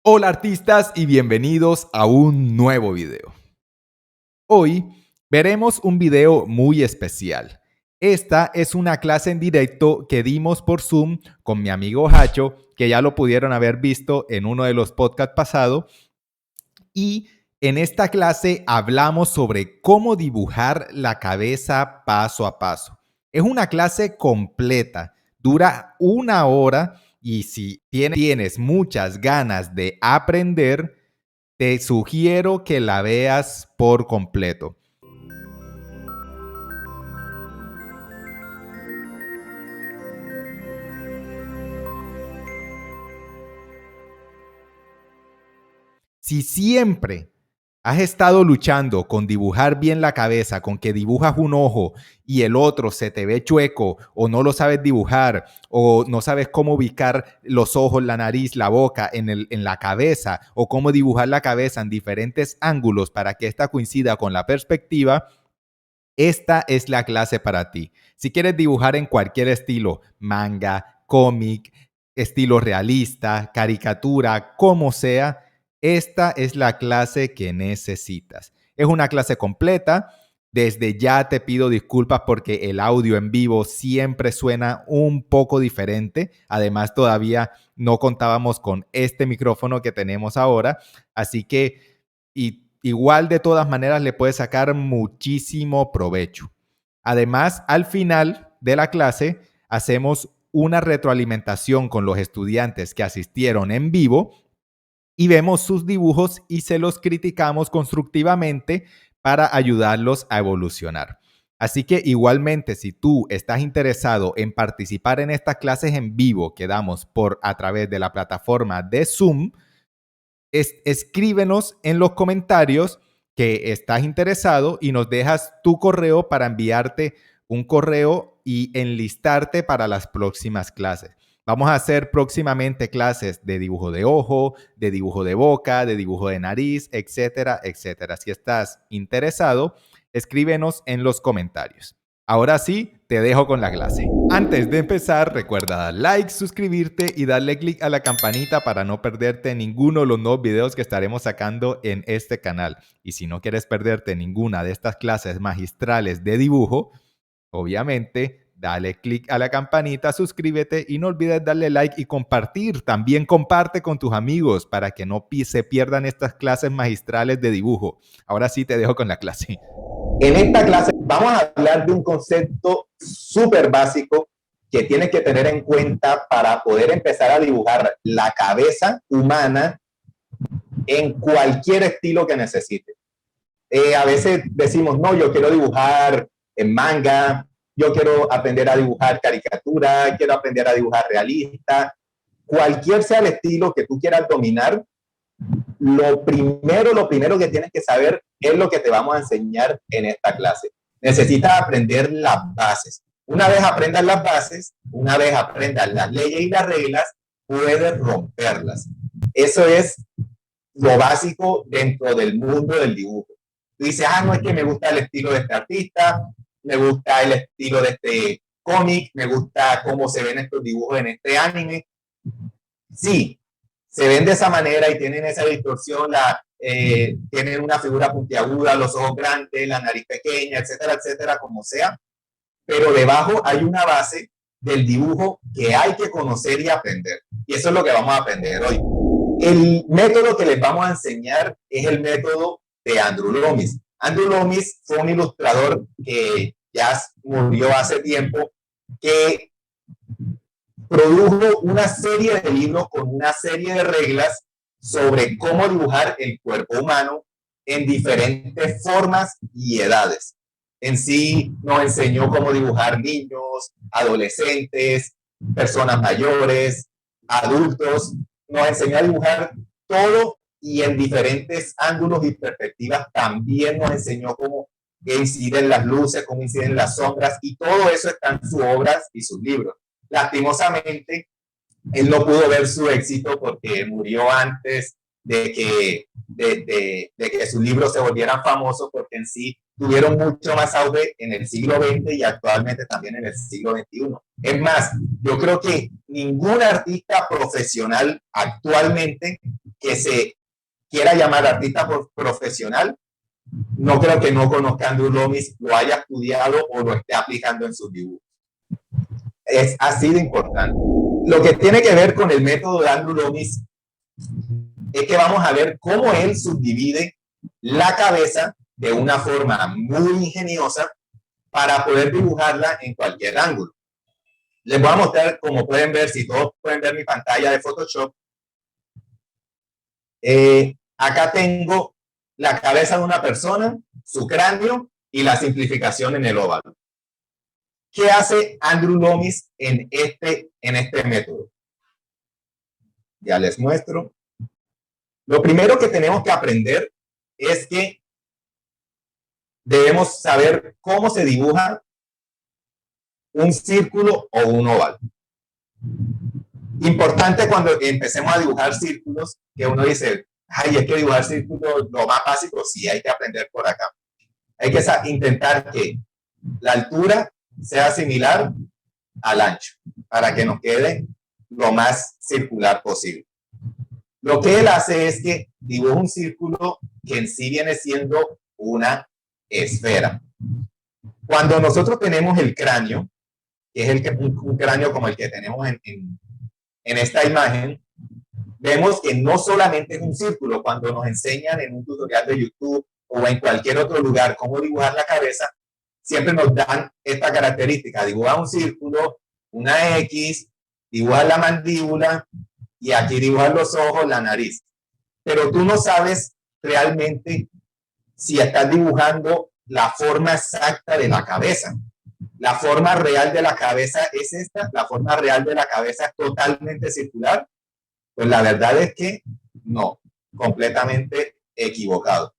Hola artistas y bienvenidos a un nuevo video. Hoy veremos un video muy especial. Esta es una clase en directo que dimos por Zoom con mi amigo Hacho, que ya lo pudieron haber visto en uno de los podcasts pasados. Y en esta clase hablamos sobre cómo dibujar la cabeza paso a paso. Es una clase completa, dura 1 hora y si tienes muchas ganas de aprender, te sugiero que la veas por completo. Si siempre has estado luchando con dibujar bien la cabeza, con que dibujas un ojo y el otro se te ve chueco o no lo sabes dibujar o no sabes cómo ubicar los ojos, la nariz, la boca en la cabeza o cómo dibujar la cabeza en diferentes ángulos para que ésta coincida con la perspectiva, esta es la clase para ti. Si quieres dibujar en cualquier estilo, manga, cómic, estilo realista, caricatura, como sea, esta es la clase que necesitas. Es una clase completa. Desde ya te pido disculpas porque el audio en vivo siempre suena un poco diferente. Además, todavía no contábamos con este micrófono que tenemos ahora. Así que, igual de todas maneras, le puedes sacar muchísimo provecho. Además, al final de la clase, hacemos una retroalimentación con los estudiantes que asistieron en vivo y vemos sus dibujos y se los criticamos constructivamente para ayudarlos a evolucionar. Así que igualmente, si tú estás interesado en participar en estas clases en vivo que damos a través de la plataforma de Zoom, escríbenos en los comentarios que estás interesado y nos dejas tu correo para enviarte un correo y enlistarte para las próximas clases. Vamos a hacer próximamente clases de dibujo de ojo, de dibujo de boca, de dibujo de nariz, etcétera, etcétera. Si estás interesado, escríbenos en los comentarios. Ahora sí, te dejo con la clase. Antes de empezar, recuerda dar like, suscribirte y darle click a la campanita para no perderte ninguno de los nuevos videos que estaremos sacando en este canal. Y si no quieres perderte ninguna de estas clases magistrales de dibujo, obviamente, dale click a la campanita, suscríbete y no olvides darle like y compartir. También comparte con tus amigos para que no se pierdan estas clases magistrales de dibujo. Ahora sí te dejo con la clase. En esta clase vamos a hablar de un concepto súper básico que tienes que tener en cuenta para poder empezar a dibujar la cabeza humana en cualquier estilo que necesites. A veces decimos, no, yo quiero dibujar en manga, yo quiero aprender a dibujar caricatura, quiero aprender a dibujar realista. Cualquier sea el estilo que tú quieras dominar, lo primero que tienes que saber es lo que te vamos a enseñar en esta clase. Necesitas aprender las bases. Una vez aprendas las bases, una vez aprendas las leyes y las reglas, puedes romperlas. Eso es lo básico dentro del mundo del dibujo. Tú dices, no es que me gusta el estilo de este artista, me gusta el estilo de este cómic, me gusta cómo se ven estos dibujos en este anime. Sí, se ven de esa manera y tienen esa distorsión, tienen una figura puntiaguda, los ojos grandes, la nariz pequeña, etcétera, etcétera, como sea. Pero debajo hay una base del dibujo que hay que conocer y aprender. Y eso es lo que vamos a aprender hoy. El método que les vamos a enseñar es el método de Andrew Loomis. Andrew Loomis fue un ilustrador que ya murió hace tiempo, que produjo una serie de libros con una serie de reglas sobre cómo dibujar el cuerpo humano en diferentes formas y edades. En sí nos enseñó cómo dibujar niños, adolescentes, personas mayores, adultos. Nos enseñó a dibujar todo y en diferentes ángulos y perspectivas. También nos enseñó cómo inciden las luces, cómo inciden las sombras, y todo eso está en sus obras y sus libros. Lastimosamente, él no pudo ver su éxito porque murió antes de que sus libros se volvieran famosos, porque en sí tuvieron mucho más auge en el siglo XX y actualmente también en el siglo XXI. Es más, yo creo que ningún artista profesional actualmente que se quiera llamar artista profesional, no creo que no conozca a Andrew Loomis, lo haya estudiado o lo esté aplicando en sus dibujos. Es así de importante. Lo que tiene que ver con el método de Andrew Loomis es que vamos a ver cómo él subdivide la cabeza de una forma muy ingeniosa para poder dibujarla en cualquier ángulo. Les voy a mostrar, como pueden ver, si todos pueden ver mi pantalla de Photoshop. Acá tengo la cabeza de una persona, su cráneo y la simplificación en el óvalo. ¿Qué hace Andrew Loomis en este método? Ya les muestro. Lo primero que tenemos que aprender es que debemos saber cómo se dibuja un círculo o un óvalo. Importante cuando empecemos a dibujar círculos, que uno dice, ay, es que dibujar círculos lo más básico, sí, hay que aprender por acá. Hay que intentar que la altura sea similar al ancho, para que nos quede lo más circular posible. Lo que él hace es que dibuja un círculo que en sí viene siendo una esfera. Cuando nosotros tenemos el cráneo, que es un cráneo como el que tenemos en esta imagen, vemos que no solamente es un círculo. Cuando nos enseñan en un tutorial de YouTube o en cualquier otro lugar cómo dibujar la cabeza, siempre nos dan esta característica: dibuja un círculo, una X, dibuja la mandíbula y aquí dibujan los ojos, la nariz. Pero tú no sabes realmente si estás dibujando la forma exacta de la cabeza. La forma real de la cabeza es esta, la forma real de la cabeza es totalmente circular. Pues la verdad es que no, completamente equivocado.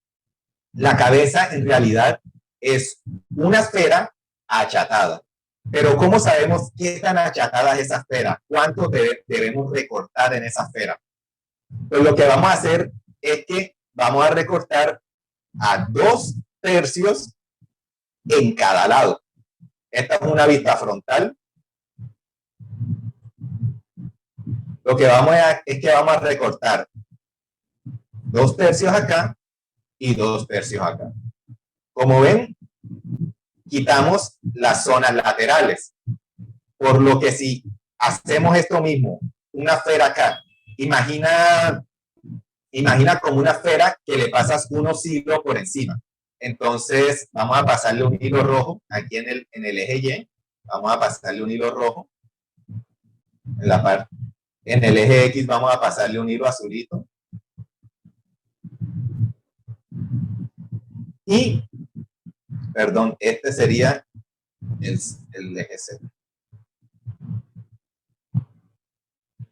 La cabeza en realidad es una esfera achatada. Pero ¿cómo sabemos qué tan achatada es esa esfera? ¿Cuánto debemos recortar en esa esfera? Pues lo que vamos a hacer es que vamos a recortar a 2/3 en cada lado. Esta es una vista frontal. Lo que vamos a es que vamos a recortar 2/3 acá y 2/3 acá. Como ven, quitamos las zonas laterales. Por lo que si hacemos esto mismo, una esfera acá, imagina como una esfera que le pasas unos hilos por encima. Entonces vamos a pasarle un hilo rojo aquí en el eje Y. Vamos a pasarle un hilo rojo en la parte. En el eje X vamos a pasarle un hilo azulito. Y, perdón, este sería el eje Z.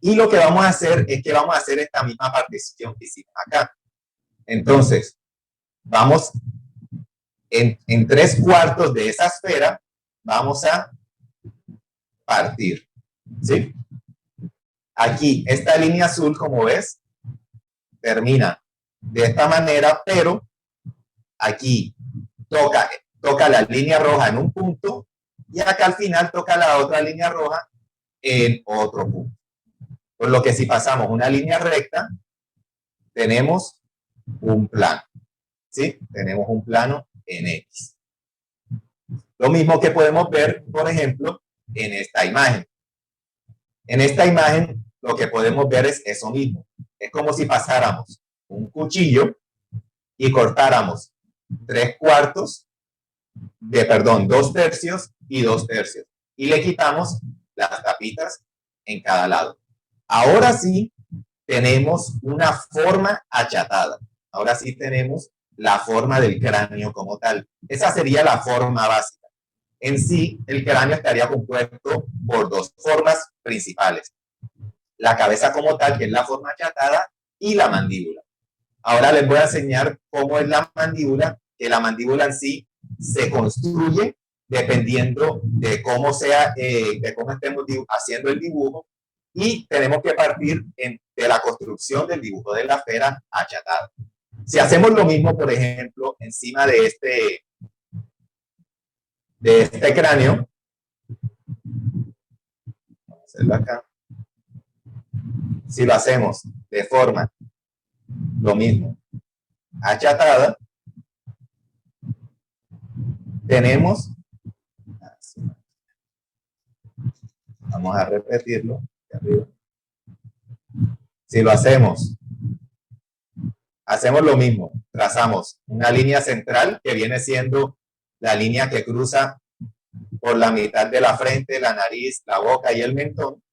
Y lo que vamos a hacer es que vamos a hacer esta misma partición que hicimos acá. Entonces, vamos en 3/4 de esa esfera, vamos a partir. ¿Sí? Aquí, esta línea azul, como ves, termina de esta manera, pero aquí toca la línea roja en un punto y acá al final toca la otra línea roja en otro punto. Por lo que si pasamos una línea recta, tenemos un plano. ¿Sí? Tenemos un plano en X. Lo mismo que podemos ver, por ejemplo, en esta imagen. En esta imagen lo que podemos ver es eso mismo. Es como si pasáramos un cuchillo y cortáramos 2/3 y 2/3. Y le quitamos las tapitas en cada lado. Ahora sí tenemos una forma achatada. Ahora sí tenemos la forma del cráneo como tal. Esa sería la forma básica. En sí, el cráneo estaría compuesto por 2 formas principales: la cabeza como tal, que es la forma achatada, y la mandíbula. Ahora les voy a enseñar cómo es la mandíbula, que la mandíbula en sí se construye dependiendo de cómo estemos haciendo el dibujo, y tenemos que partir de la construcción del dibujo de la esfera achatada. Si hacemos lo mismo, por ejemplo, encima de de este cráneo, vamos a hacerlo acá, si lo hacemos de forma, lo mismo, achatada, tenemos, vamos a repetirlo, si lo hacemos lo mismo, trazamos una línea central que viene siendo la línea que cruza por la mitad de la frente, la nariz, la boca y el mentón,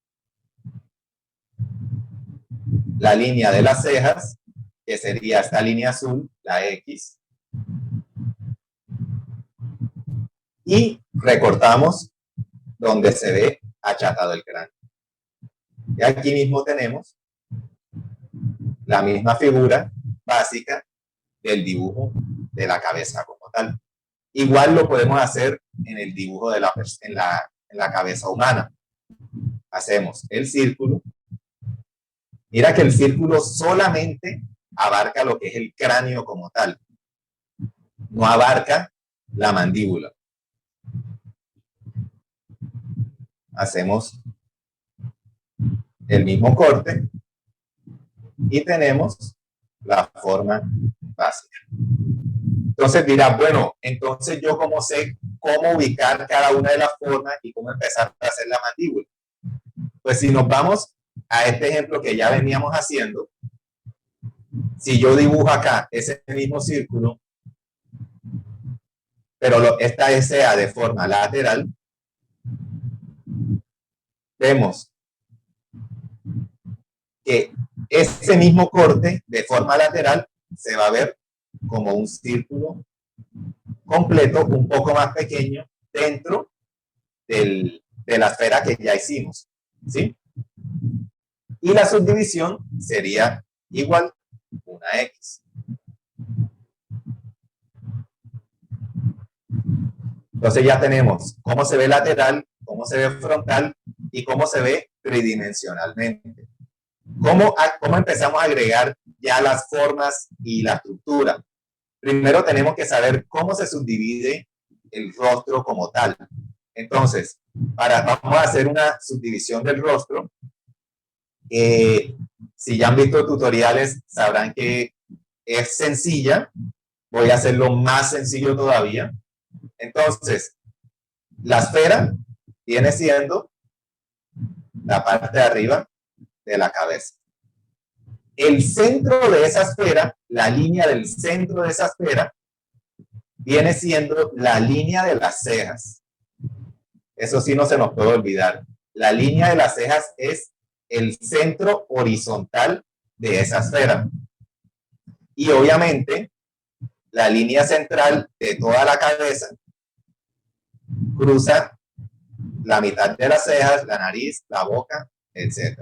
la línea de las cejas, que sería esta línea azul, la X, y recortamos donde se ve achatado el cráneo. Y aquí mismo tenemos la misma figura básica del dibujo de la cabeza como tal. Igual lo podemos hacer en el dibujo de en la cabeza humana. Hacemos el círculo. Mira que el círculo solamente abarca lo que es el cráneo como tal. No abarca la mandíbula. Hacemos el mismo corte y tenemos la forma básica. Entonces dirás, bueno, entonces yo cómo sé cómo ubicar cada una de las formas y cómo empezar a hacer la mandíbula. Pues si nos vamos a este ejemplo que ya veníamos haciendo, si yo dibujo acá ese mismo círculo, pero esta sea de forma lateral, vemos que ese mismo corte de forma lateral se va a ver como un círculo completo, un poco más pequeño, dentro de la esfera que ya hicimos, ¿sí? Y la subdivisión sería igual una X. Entonces ya tenemos cómo se ve lateral, cómo se ve frontal y cómo se ve tridimensionalmente. ¿Cómo empezamos a agregar ya las formas y la estructura? Primero tenemos que saber cómo se subdivide el rostro como tal. Entonces, vamos a hacer una subdivisión del rostro. Si ya han visto tutoriales, sabrán que es sencilla. Voy a hacerlo más sencillo todavía. Entonces, la esfera viene siendo la parte de arriba de la cabeza. El centro de esa esfera, la línea del centro de esa esfera, viene siendo la línea de las cejas. Eso sí no se nos puede olvidar. La línea de las cejas es el centro horizontal de esa esfera. Y obviamente, la línea central de toda la cabeza cruza la mitad de las cejas, la nariz, la boca, etc.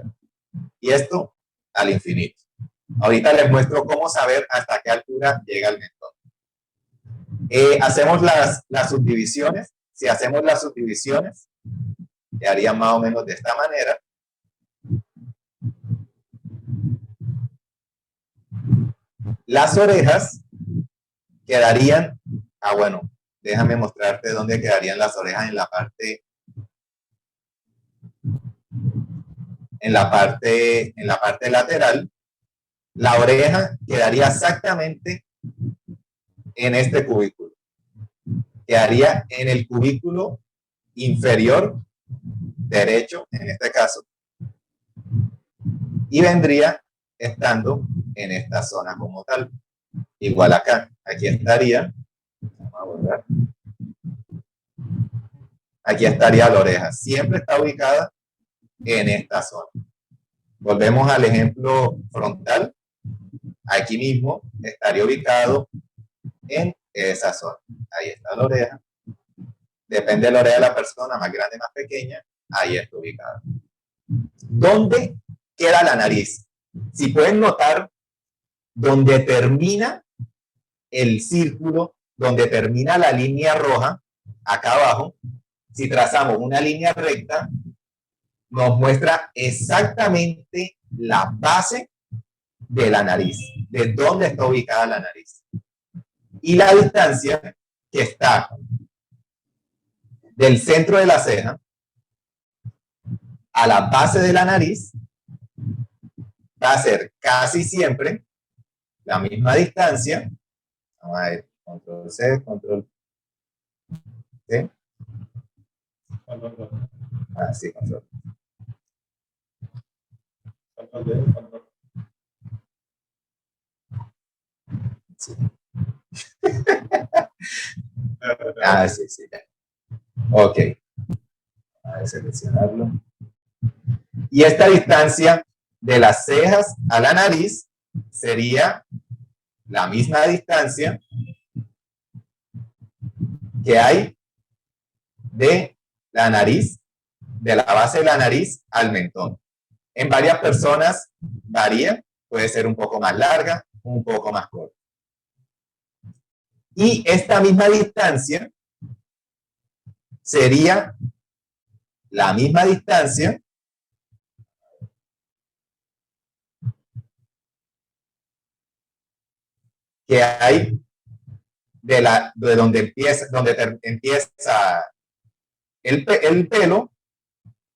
Y esto al infinito. Ahorita les muestro cómo saber hasta qué altura llega el mentón. Hacemos las subdivisiones. Si hacemos las subdivisiones, quedaría más o menos de esta manera. Las orejas quedarían, bueno, déjame mostrarte dónde quedarían las orejas en la parte lateral. La oreja quedaría exactamente en este cubículo. Quedaría en el cubículo inferior derecho, en este caso, y vendría estando en esta zona como tal. Igual acá, aquí estaría, vamos a borrar, aquí estaría la oreja, siempre está ubicada en esta zona. Volvemos al ejemplo frontal, aquí mismo estaría ubicado en esa zona. Ahí está la oreja. Depende de la oreja de la persona, más grande, más pequeña, ahí está ubicada. ¿Dónde queda la nariz? Si pueden notar, donde termina el círculo, donde termina la línea roja, acá abajo, si trazamos una línea recta, nos muestra exactamente la base de la nariz, de dónde está ubicada la nariz. Y la distancia que está del centro de la ceja a la base de la nariz va a ser casi siempre la misma distancia. Vamos a ver, control C, control C. Ah, sí, control. Sí. Ah, sí, sí. Ok. A ver, seleccionarlo. Y esta distancia de las cejas a la nariz sería la misma distancia que hay de la nariz, de la base de la nariz al mentón. En varias personas varía, puede ser un poco más larga, un poco más corta. Y esta misma distancia sería la misma distancia que hay de donde empieza el pelo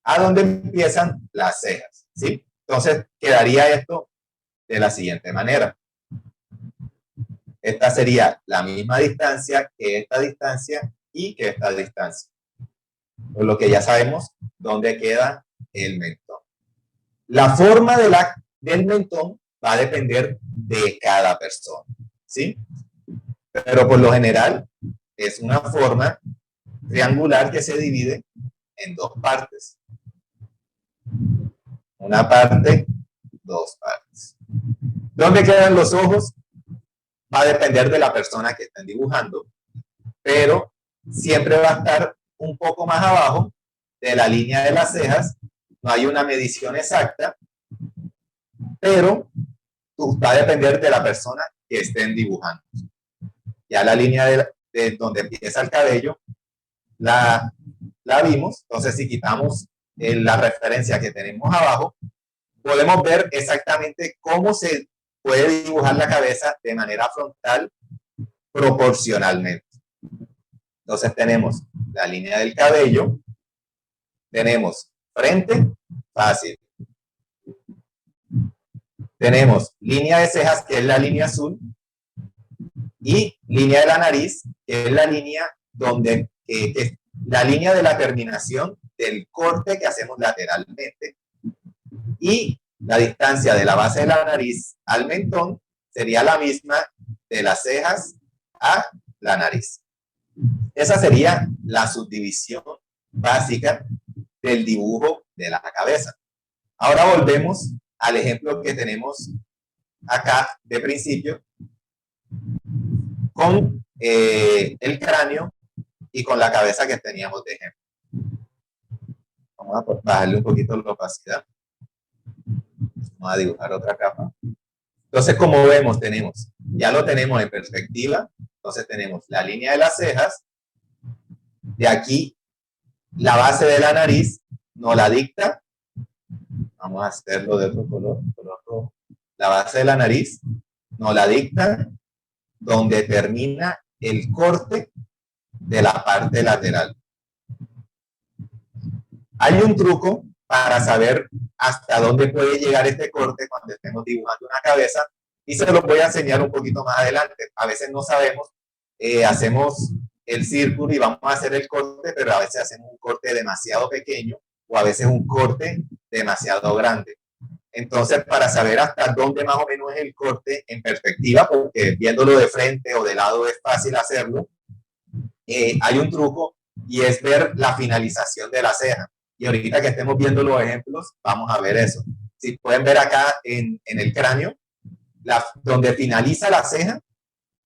a donde empiezan las cejas, ¿sí? Entonces quedaría esto de la siguiente manera. Esta sería la misma distancia que esta distancia y que esta distancia. Por lo que ya sabemos dónde queda el mentón. La forma del mentón va a depender de cada persona, ¿sí? Pero por lo general es una forma triangular que se divide en dos partes. Una parte, dos partes. ¿Dónde quedan los ojos? Va a depender de la persona que estén dibujando, pero siempre va a estar un poco más abajo de la línea de las cejas. No hay una medición exacta, pero va a depender de la persona que estén dibujando. Ya la línea de donde empieza el cabello la vimos. Entonces, si quitamos la referencia que tenemos abajo, podemos ver exactamente cómo se puede dibujar la cabeza de manera frontal proporcionalmente. Entonces tenemos la línea del cabello, tenemos frente, fácil. Tenemos línea de cejas, que es la línea azul, y línea de la nariz, que es la línea donde es la línea de la terminación del corte que hacemos lateralmente, y la distancia de la base de la nariz al mentón sería la misma de las cejas a la nariz. Esa sería la subdivisión básica del dibujo de la cabeza. Ahora volvemos al ejemplo que tenemos acá de principio con el cráneo y con la cabeza que teníamos de ejemplo. Vamos a bajarle un poquito la opacidad. Vamos a dibujar otra capa. Entonces, como vemos, ya lo tenemos en perspectiva. Entonces tenemos la línea de las cejas. De aquí, la base de la nariz nos la dicta. Vamos a hacerlo de otro color rojo. La base de la nariz nos la dicta donde termina el corte de la parte lateral. Hay un truco para saber hasta dónde puede llegar este corte cuando estemos dibujando una cabeza, y se los voy a enseñar un poquito más adelante. A veces no sabemos, hacemos el círculo y vamos a hacer el corte, pero a veces hacemos un corte demasiado pequeño o a veces un corte demasiado grande. Entonces, para saber hasta dónde más o menos es el corte en perspectiva, porque viéndolo de frente o de lado es fácil hacerlo, hay un truco, y es ver la finalización de la ceja. Y ahorita que estemos viendo los ejemplos, vamos a ver eso. Si pueden ver acá en el cráneo, donde finaliza la ceja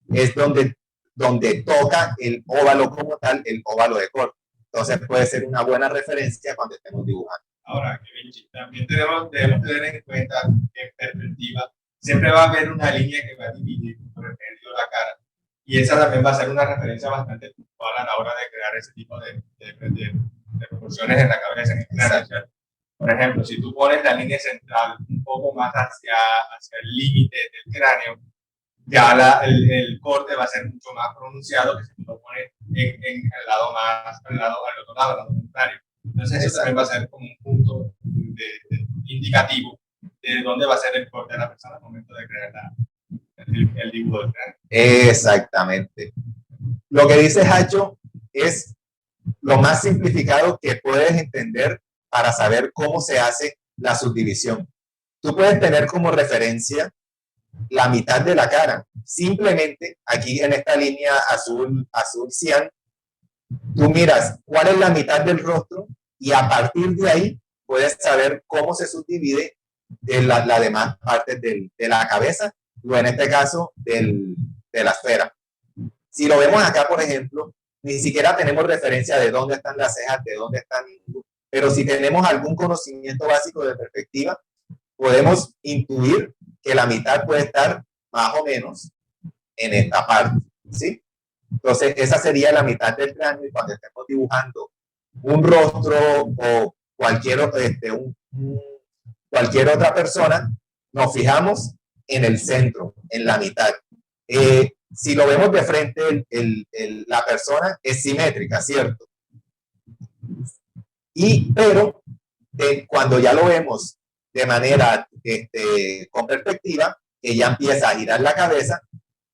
es donde toca el óvalo como tal, el óvalo de corte. Entonces puede ser una buena referencia cuando estemos dibujando. Ahora, también debemos tener en cuenta que en perspectiva siempre va a haber una línea que va a dividir por el medio de la cara. Y esa también va a ser una referencia bastante puntual a la hora de crear ese tipo de proporciones en la cabeza. Por ejemplo, si tú pones la línea central un poco más hacia el límite del cráneo, ya el corte va a ser mucho más pronunciado que si tú lo pones en el lado más, al otro lado, al lado contrario. Entonces eso también va a ser como un punto indicativo de dónde va a ser el corte de la persona al momento de crear el dibujo del cráneo. Exactamente. Lo que dice Hacho es lo más simplificado que puedes entender para saber cómo se hace la subdivisión. Tú puedes tener como referencia la mitad de la cara. Simplemente aquí en esta línea azul cian, tú miras cuál es la mitad del rostro y a partir de ahí puedes saber cómo se subdivide la demás partes de la cabeza o en este caso de la esfera. Si lo vemos acá, por ejemplo, ni siquiera tenemos referencia de dónde están las cejas, de dónde están, pero si tenemos algún conocimiento básico de perspectiva, podemos intuir que la mitad puede estar más o menos en esta parte, ¿sí? Entonces, esa sería la mitad del cráneo y cuando estemos dibujando un rostro o cualquier otra persona, nos fijamos en el centro, en la mitad. Si lo vemos de frente, la persona es simétrica, ¿cierto? Pero cuando ya lo vemos de manera con perspectiva, que ya empieza a girar la cabeza,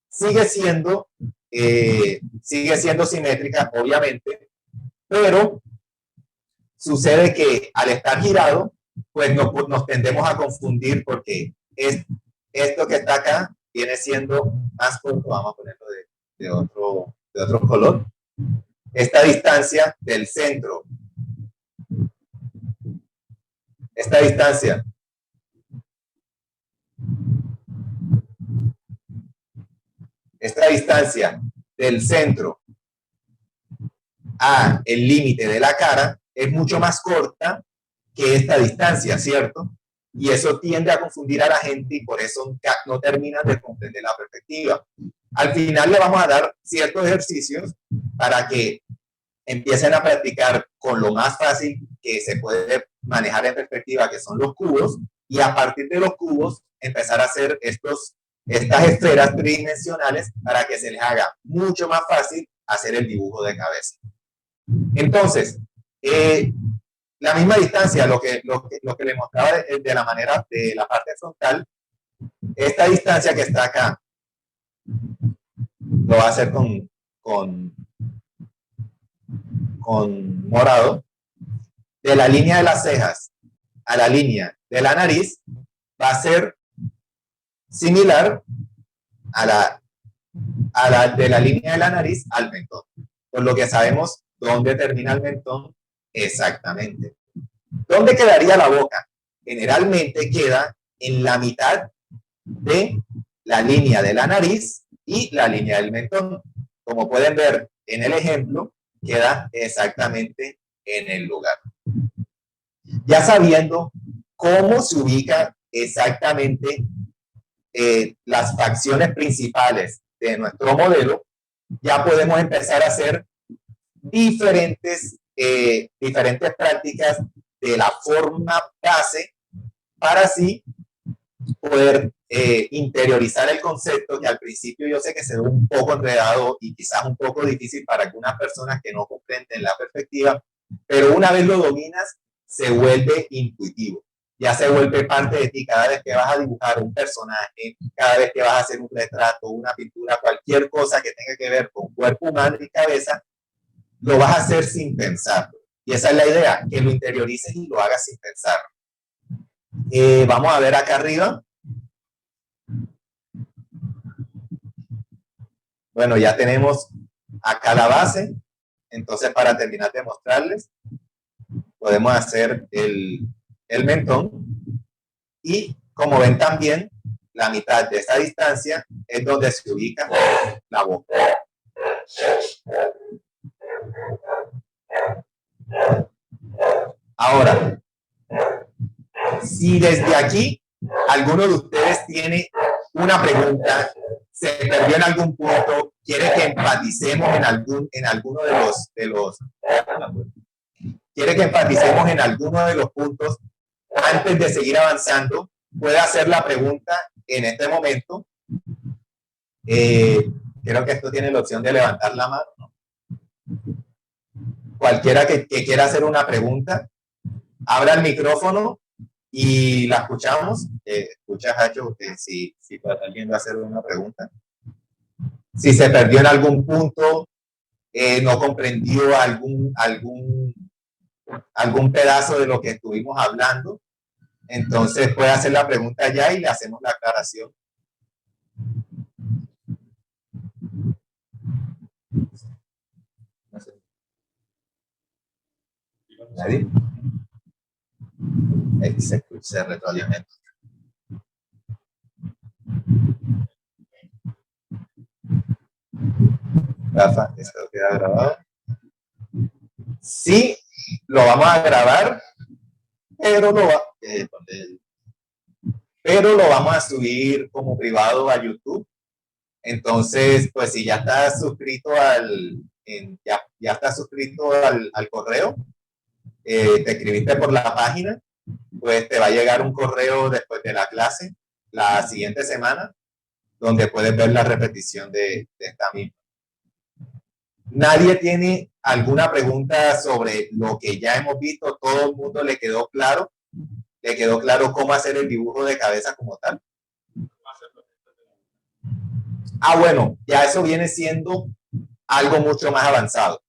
sigue siendo simétrica, obviamente, pero sucede que al estar girado, pues nos tendemos a confundir porque esto que está acá viene siendo más corto, vamos a ponerlo de otro color. Esta distancia del centro, esta distancia del centro a el límite de la cara es mucho más corta que esta distancia, ¿cierto? Y eso tiende a confundir a la gente y por eso no terminan de comprender la perspectiva. Al final le vamos a dar ciertos ejercicios para que empiecen a practicar con lo más fácil que se puede manejar en perspectiva, que son los cubos, y a partir de los cubos empezar a hacer estas esferas tridimensionales para que se les haga mucho más fácil hacer el dibujo de cabeza. Entonces, la misma distancia, lo que le mostraba de la manera de la parte frontal, esta distancia que está acá, lo va a hacer con morado, de la línea de las cejas a la línea de la nariz, va a ser similar a la de la línea de la nariz al mentón, por lo que sabemos dónde termina el mentón exactamente. ¿Dónde quedaría la boca? Generalmente queda en la mitad de la línea de la nariz y la línea del mentón. Como pueden ver en el ejemplo, queda exactamente en el lugar. Ya sabiendo cómo se ubica exactamente las facciones principales de nuestro modelo, ya podemos empezar a hacer diferentes prácticas de la forma base para así poder interiorizar el concepto, que al principio yo sé que se ve un poco enredado y quizás un poco difícil para algunas personas que no comprenden la perspectiva, pero una vez lo dominas, se vuelve intuitivo. Ya se vuelve parte de ti cada vez que vas a dibujar un personaje, cada vez que vas a hacer un retrato, una pintura, cualquier cosa que tenga que ver con cuerpo humano y cabeza, lo vas a hacer sin pensar. Y esa es la idea, que lo interiorices y lo hagas sin pensar. Vamos a ver acá arriba. Bueno, ya tenemos acá la base. Entonces, para terminar de mostrarles, podemos hacer el mentón. Y como ven también, la mitad de esta distancia es donde se ubica la boca. Ahora, si desde aquí alguno de ustedes tiene una pregunta, se perdió en algún punto, quiere que enfaticemos en alguno de los puntos antes de seguir avanzando, puede hacer la pregunta en este momento. Creo que esto tiene la opción de levantar la mano, ¿no? cualquiera que quiera hacer una pregunta, abra el micrófono y la escuchamos. Escucha, Hacho, si alguien va a hacer una pregunta. Si se perdió en algún punto, no comprendió algún pedazo de lo que estuvimos hablando, entonces puede hacer la pregunta ya y le hacemos la aclaración. ¿Nadie? Se retroalimenta. Rafa, esto queda grabado. Sí, lo vamos a grabar, pero lo vamos a subir como privado a YouTube. Entonces, pues si ya estás suscrito ya estás suscrito al correo, te escribiste por la página, pues te va a llegar un correo después de la clase la siguiente semana, donde puedes ver la repetición de esta misma. ¿Nadie tiene alguna pregunta sobre lo que ya hemos visto? ¿Todo el mundo le quedó claro? ¿Le quedó claro cómo hacer el dibujo de cabeza como tal? Bueno, ya eso viene siendo algo mucho más avanzado.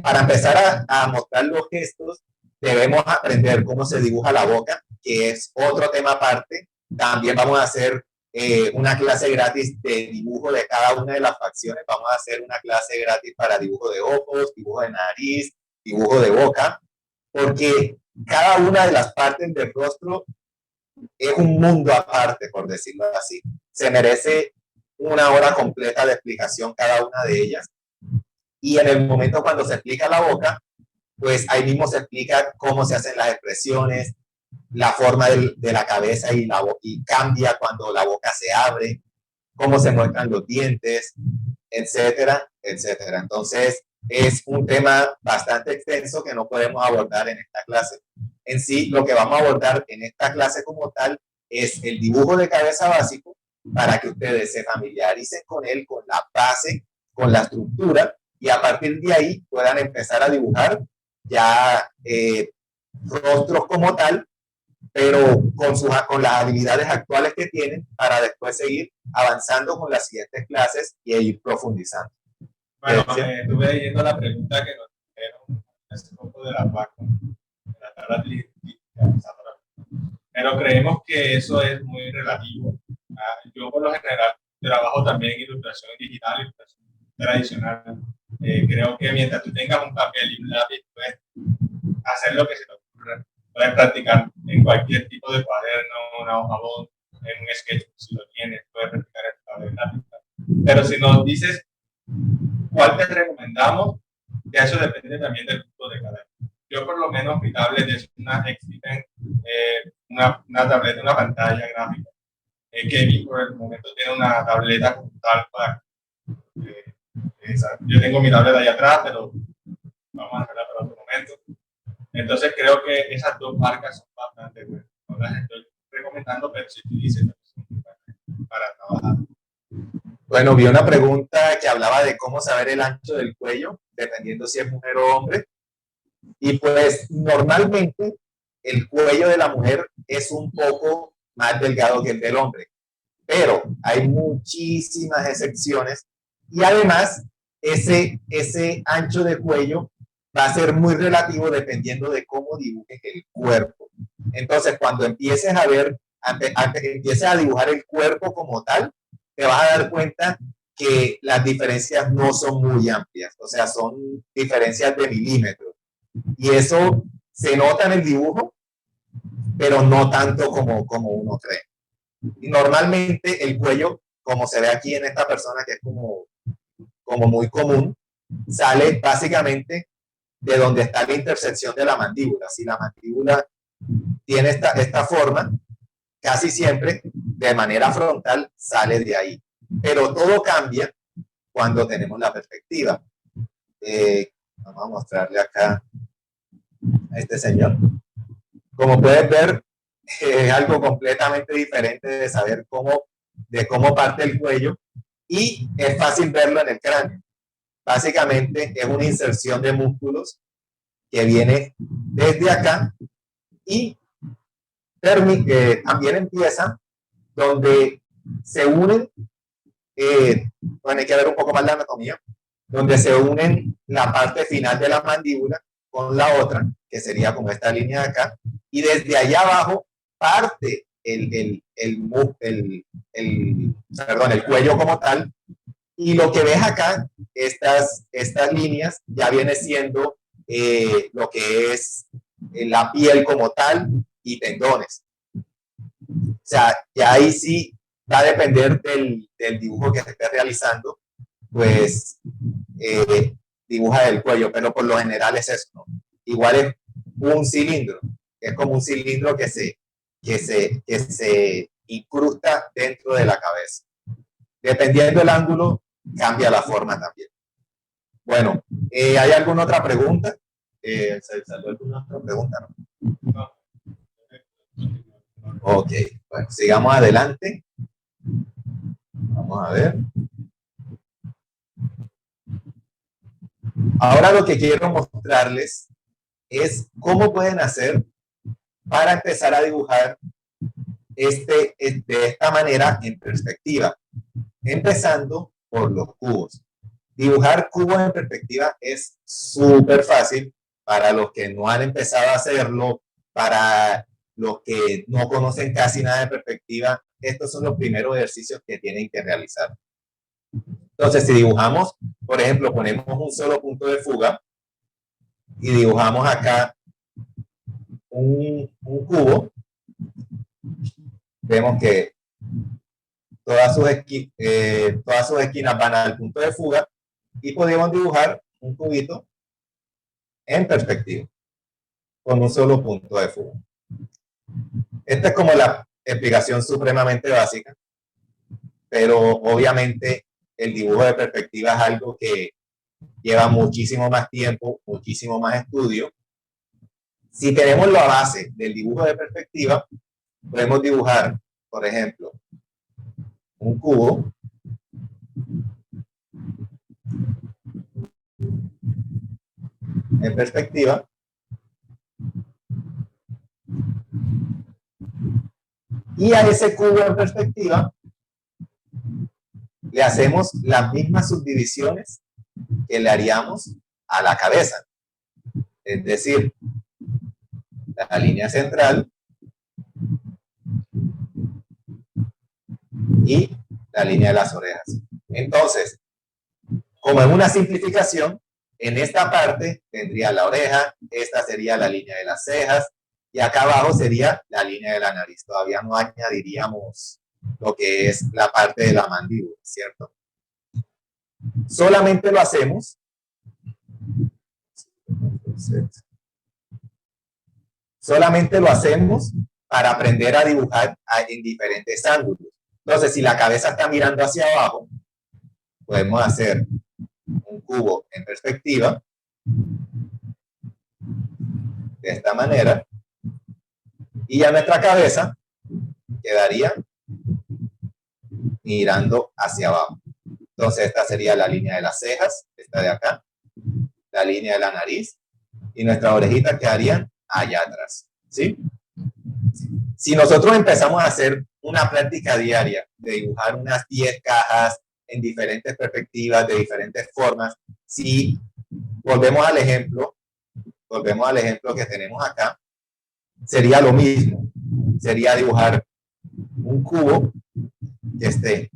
Para empezar a mostrar los gestos, debemos aprender cómo se dibuja la boca, que es otro tema aparte. También vamos a hacer una clase gratis de dibujo de cada una de las facciones. Vamos a hacer una clase gratis para dibujo de ojos, dibujo de nariz, dibujo de boca, porque cada una de las partes del rostro es un mundo aparte, por decirlo así. Se merece una hora completa de explicación cada una de ellas. Y en el momento cuando se explica la boca, pues ahí mismo se explica cómo se hacen las expresiones, la forma de la cabeza y la boca, y cambia cuando la boca se abre, cómo se muestran los dientes, etcétera, etcétera. Entonces, es un tema bastante extenso que no podemos abordar en esta clase. En sí, lo que vamos a abordar en esta clase como tal es el dibujo de cabeza básico, para que ustedes se familiaricen con él, con la base, con la estructura, y a partir de ahí puedan empezar a dibujar ya rostros como tal, pero con las habilidades actuales que tienen, para después seguir avanzando con las siguientes clases y ir profundizando. Bueno, estuve leyendo la pregunta que nos dijeron hace poco de la PAC, de la tabla pero creemos que eso es muy relativo. Yo por lo general trabajo también en ilustración digital, ilustración tradicional. Creo que mientras tú tengas un papel y un lápiz, puedes hacer lo que se te ocurra. Puedes practicar en cualquier tipo de cuaderno, una hoja bond, en un sketch, si lo tienes, puedes practicar en tu papel lápiz. Pero si nos dices cuál te recomendamos, de eso depende también del gusto de cada uno. Yo por lo menos mi tablet es una Excipen, una tableta, una pantalla gráfica. Kevin por el momento tiene una tableta como tal para... yo tengo mi tableta allá atrás, pero vamos a dejarla para otro momento. Entonces creo que esas dos marcas son bastante buenas. No las estoy recomendando, pero si utilicen para trabajar. Bueno, vi una pregunta que hablaba de cómo saber el ancho del cuello, dependiendo si es mujer o hombre. Y pues normalmente el cuello de la mujer es un poco más delgado que el del hombre, pero hay muchísimas excepciones, y además ese ancho de cuello va a ser muy relativo dependiendo de cómo dibujes el cuerpo. Entonces, cuando empieces a ver, empieces a dibujar el cuerpo como tal, te vas a dar cuenta que las diferencias no son muy amplias, o sea, son diferencias de milímetros. Y eso se nota en el dibujo, pero no tanto como uno cree. Y normalmente el cuello, como se ve aquí en esta persona, que es como muy común, sale básicamente de donde está la intersección de la mandíbula. Si la mandíbula tiene esta forma, casi siempre de manera frontal sale de ahí. Pero todo cambia cuando tenemos la perspectiva. Vamos a mostrarle acá a este señor. Como puedes ver, es algo completamente diferente de saber cómo parte el cuello, y es fácil verlo en el cráneo. básicamente es una inserción de músculos que viene desde acá y también empieza donde se unen, bueno, hay que ver un poco más la anatomía, donde se unen la parte final de la mandíbula con la otra, que sería como esta línea de acá, y desde allá abajo parte el cuello como tal, y lo que ves acá, estas líneas, ya viene siendo lo que es la piel como tal y tendones. O sea, ya ahí sí va a depender del dibujo que se esté realizando, pues dibuja el cuello, pero por lo general es eso, ¿no? Igual es un cilindro, es como un cilindro que se incrusta dentro de la cabeza. Dependiendo del ángulo, cambia la forma también. Bueno, ¿hay alguna otra pregunta? ¿Se salió alguna otra pregunta? ¿No? Ok, bueno, sigamos adelante. Vamos a ver. Ahora lo que quiero mostrarles es cómo pueden hacer para empezar a dibujar de esta manera en perspectiva, empezando por los cubos. Dibujar cubos en perspectiva es súper fácil para los que no han empezado a hacerlo, para los que no conocen casi nada de perspectiva. Estos son los primeros ejercicios que tienen que realizar. Entonces, si dibujamos, por ejemplo, ponemos un solo punto de fuga y dibujamos acá un cubo, vemos que todas sus esquinas van al punto de fuga y podemos dibujar un cubito en perspectiva con un solo punto de fuga. Esta es como la explicación supremamente básica, pero obviamente el dibujo de perspectiva es algo que lleva muchísimo más tiempo, muchísimo más estudio. Si tenemos la base del dibujo de perspectiva, podemos dibujar, por ejemplo, un cubo en perspectiva y a ese cubo en perspectiva le hacemos las mismas subdivisiones que le haríamos a la cabeza, es decir, la línea central y la línea de las orejas. Entonces, como en una simplificación, en esta parte tendría la oreja, esta sería la línea de las cejas y acá abajo sería la línea de la nariz. Todavía no añadiríamos lo que es la parte de la mandíbula, ¿cierto? Solamente lo hacemos para aprender a dibujar en diferentes ángulos. Entonces, si la cabeza está mirando hacia abajo, podemos hacer un cubo en perspectiva de esta manera y ya nuestra cabeza quedaría mirando hacia abajo. Entonces esta sería la línea de las cejas, esta de acá, la línea de la nariz y nuestras orejitas quedarían allá atrás, ¿sí? Si nosotros empezamos a hacer una práctica diaria de dibujar unas 10 cajas en diferentes perspectivas, de diferentes formas, si volvemos al ejemplo que tenemos acá, sería lo mismo, sería dibujar un cubo que esté,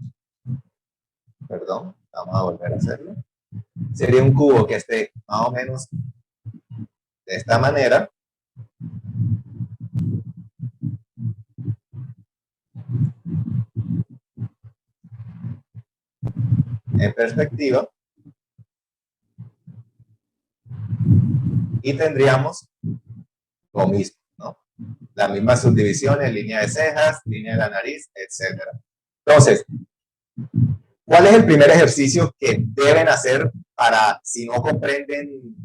perdón, vamos a volver a hacerlo, sería un cubo que esté más o menos de esta manera, en perspectiva, y tendríamos lo mismo, ¿no? Las mismas subdivisiones, línea de cejas, línea de la nariz, etc. Entonces, ¿cuál es el primer ejercicio que deben hacer para, si no comprenden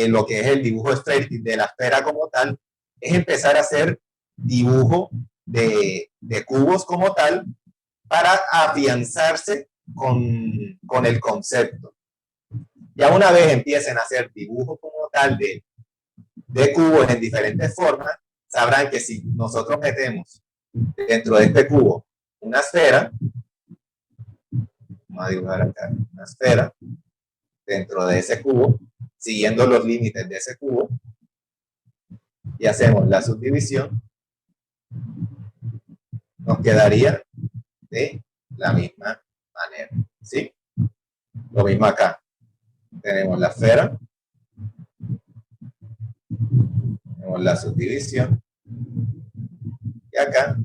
lo que es el dibujo de la esfera como tal, es empezar a hacer dibujo de cubos como tal para afianzarse con el concepto? Ya una vez empiecen a hacer dibujos como tal de cubos en diferentes formas, sabrán que si nosotros metemos dentro de este cubo una esfera, vamos a dibujar acá una esfera dentro de ese cubo, siguiendo los límites de ese cubo, y hacemos la subdivisión, nos quedaría de la misma manera, ¿sí? Lo mismo acá. Tenemos la esfera, tenemos la subdivisión, y acá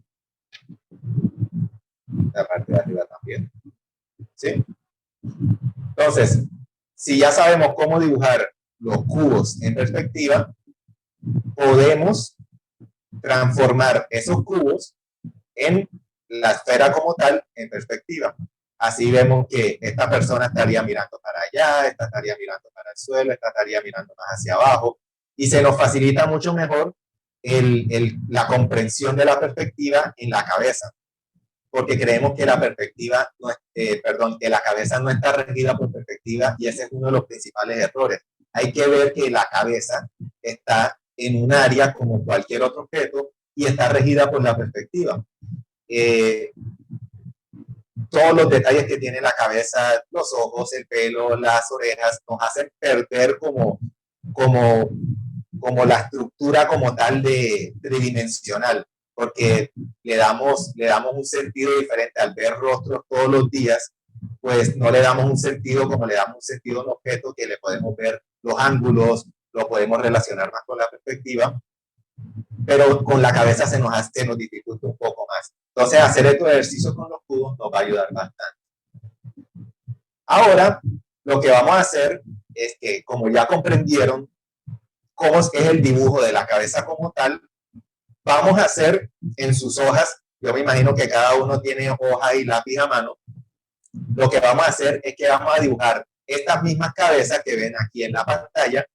la parte de arriba también, ¿sí? Entonces, si ya sabemos cómo dibujar los cubos en perspectiva, podemos transformar esos cubos en la esfera como tal en perspectiva. Así vemos que esta persona estaría mirando para allá, esta estaría mirando para el suelo, esta estaría mirando más hacia abajo, y se nos facilita mucho mejor la comprensión de la perspectiva en la cabeza, porque creemos que la perspectiva, no es, que la cabeza no está regida por perspectiva, y ese es uno de los principales errores. Hay que ver que la cabeza está en un área como cualquier otro objeto y está regida por la perspectiva. Todos los detalles que tiene la cabeza, los ojos, el pelo, las orejas, nos hacen perder como la estructura como tal de tridimensional, porque le damos un sentido diferente al ver rostros todos los días, pues no le damos un sentido como le damos un sentido a un objeto que le podemos ver los ángulos, lo podemos relacionar más con la perspectiva, pero con la cabeza se nos dificulta un poco más. Entonces, hacer estos ejercicios con los cubos nos va a ayudar bastante. Ahora, lo que vamos a hacer es que, como ya comprendieron cómo es el dibujo de la cabeza como tal, vamos a hacer en sus hojas, yo me imagino que cada uno tiene hoja y lápiz a mano, lo que vamos a hacer es que vamos a dibujar estas mismas cabezas que ven aquí en la pantalla,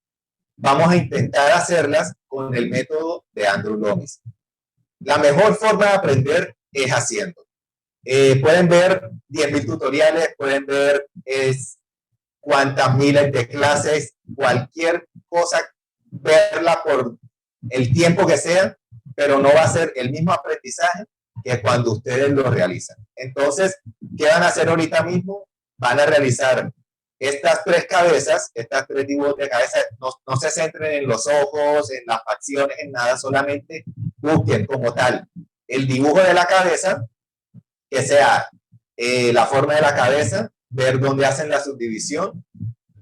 vamos a intentar hacerlas con el método de Andrew Loomis. La mejor forma de aprender es haciendo. Pueden ver 10.000 tutoriales, pueden ver cuantas miles de clases, cualquier cosa, verla por el tiempo que sea, pero no va a ser el mismo aprendizaje que cuando ustedes lo realizan. Entonces, ¿qué van a hacer ahorita mismo? Van a realizar estas tres cabezas, estas tres dibujos de cabeza. No se centren en los ojos, en las facciones, en nada, solamente busquen como tal el dibujo de la cabeza, que sea la forma de la cabeza, ver dónde hacen la subdivisión,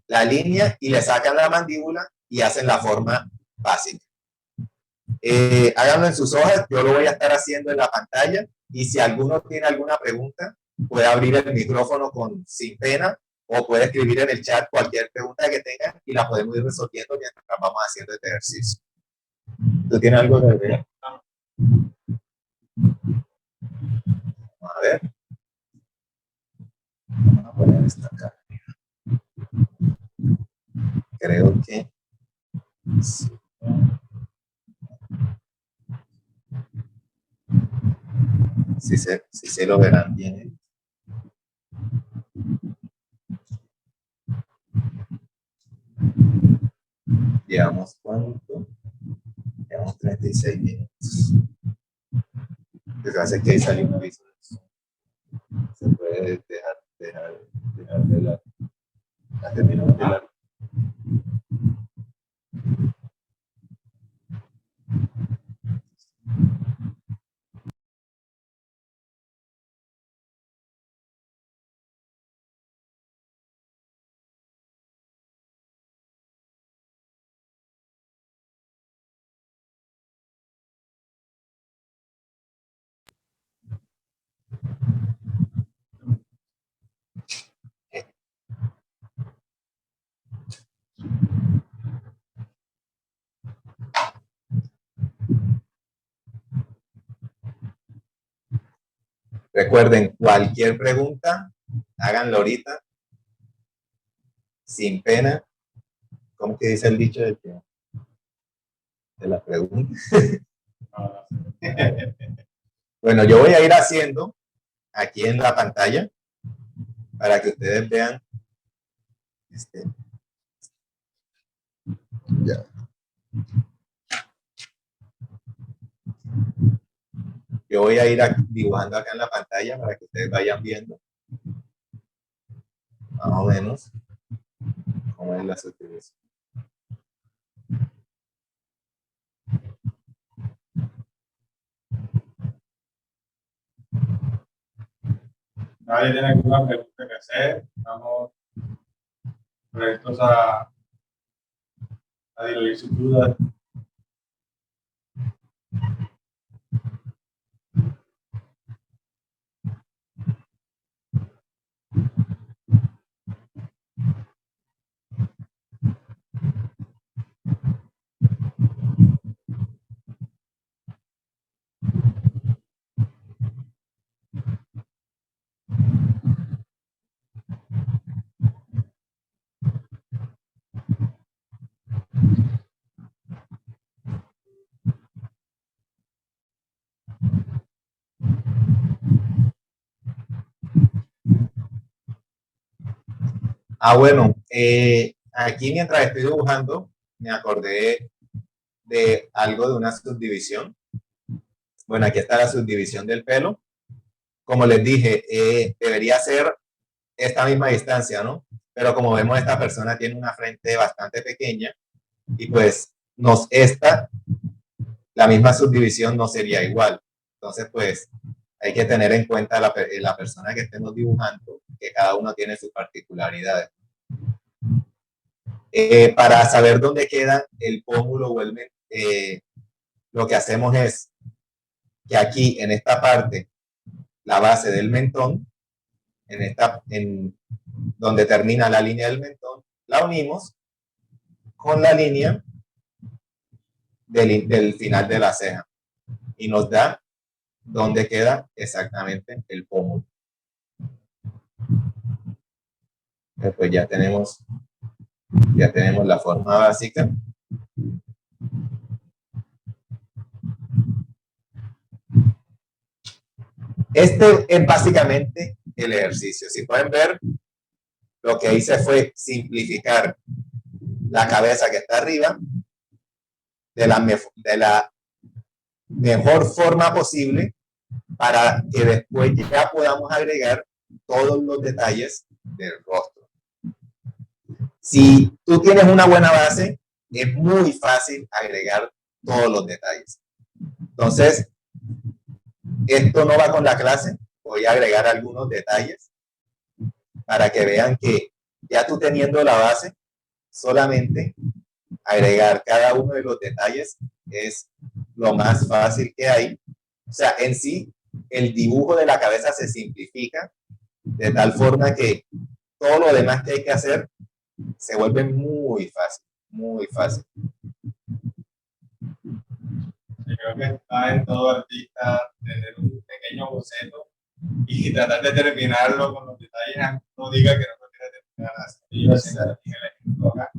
la línea, y le sacan la mandíbula y hacen la forma básica. Háganlo en sus hojas, yo lo voy a estar haciendo en la pantalla, y si alguno tiene alguna pregunta, puede abrir el micrófono sin pena, o puede escribir en el chat cualquier pregunta que tengan y la podemos ir resolviendo mientras vamos haciendo este ejercicio. ¿Tú tienes algo de ver? Vamos a ver. Vamos a poner esta acá. Creo que sí. Si se lo verán bien. Llevamos ¿cuánto? Llevamos 36 minutos. Desde hace que salió un aviso. Se puede dejar de lado. Terminamos de lado. Recuerden, cualquier pregunta, háganlo ahorita, sin pena. ¿Cómo que dice el dicho de la pregunta? Bueno, yo voy a ir haciendo aquí en la pantalla para que ustedes vean Ya. Yo voy a ir dibujando acá en la pantalla para que ustedes vayan viendo más o menos cómo es la subdivisión. Nadie tiene alguna pregunta que hacer. Estamos prestos a diluir sus dudas. Bueno, aquí mientras estoy dibujando, me acordé de algo de una subdivisión. Bueno, aquí está la subdivisión del pelo. Como les dije, debería ser esta misma distancia, ¿no? Pero como vemos, esta persona tiene una frente bastante pequeña y pues la misma subdivisión no sería igual. Entonces, pues hay que tener en cuenta la persona que estemos dibujando, que cada uno tiene sus particularidades. Para saber dónde queda el pómulo o lo que hacemos es que aquí en esta parte, la base del mentón, en donde termina la línea del mentón, la unimos con la línea del final de la ceja y nos da dónde queda exactamente el pómulo. Pues ya tenemos la forma básica. Este es básicamente el ejercicio. Si pueden ver, lo que hice fue simplificar la cabeza que está arriba de la mejor forma posible para que después ya podamos agregar todos los detalles del rostro. Si tú tienes una buena base, es muy fácil agregar todos los detalles. Entonces, esto no va con la clase, voy a agregar algunos detalles para que vean que ya tú teniendo la base, solamente agregar cada uno de los detalles es lo más fácil que hay. O sea, en sí, el dibujo de la cabeza se simplifica de tal forma que todo lo demás que hay que hacer se vuelve muy fácil, muy fácil. Yo creo que está en todo artista tener un pequeño boceto y tratar de terminarlo con los detalles. No diga que no lo quiere terminar así. Yo haciendo aquí en el ejemplo acá.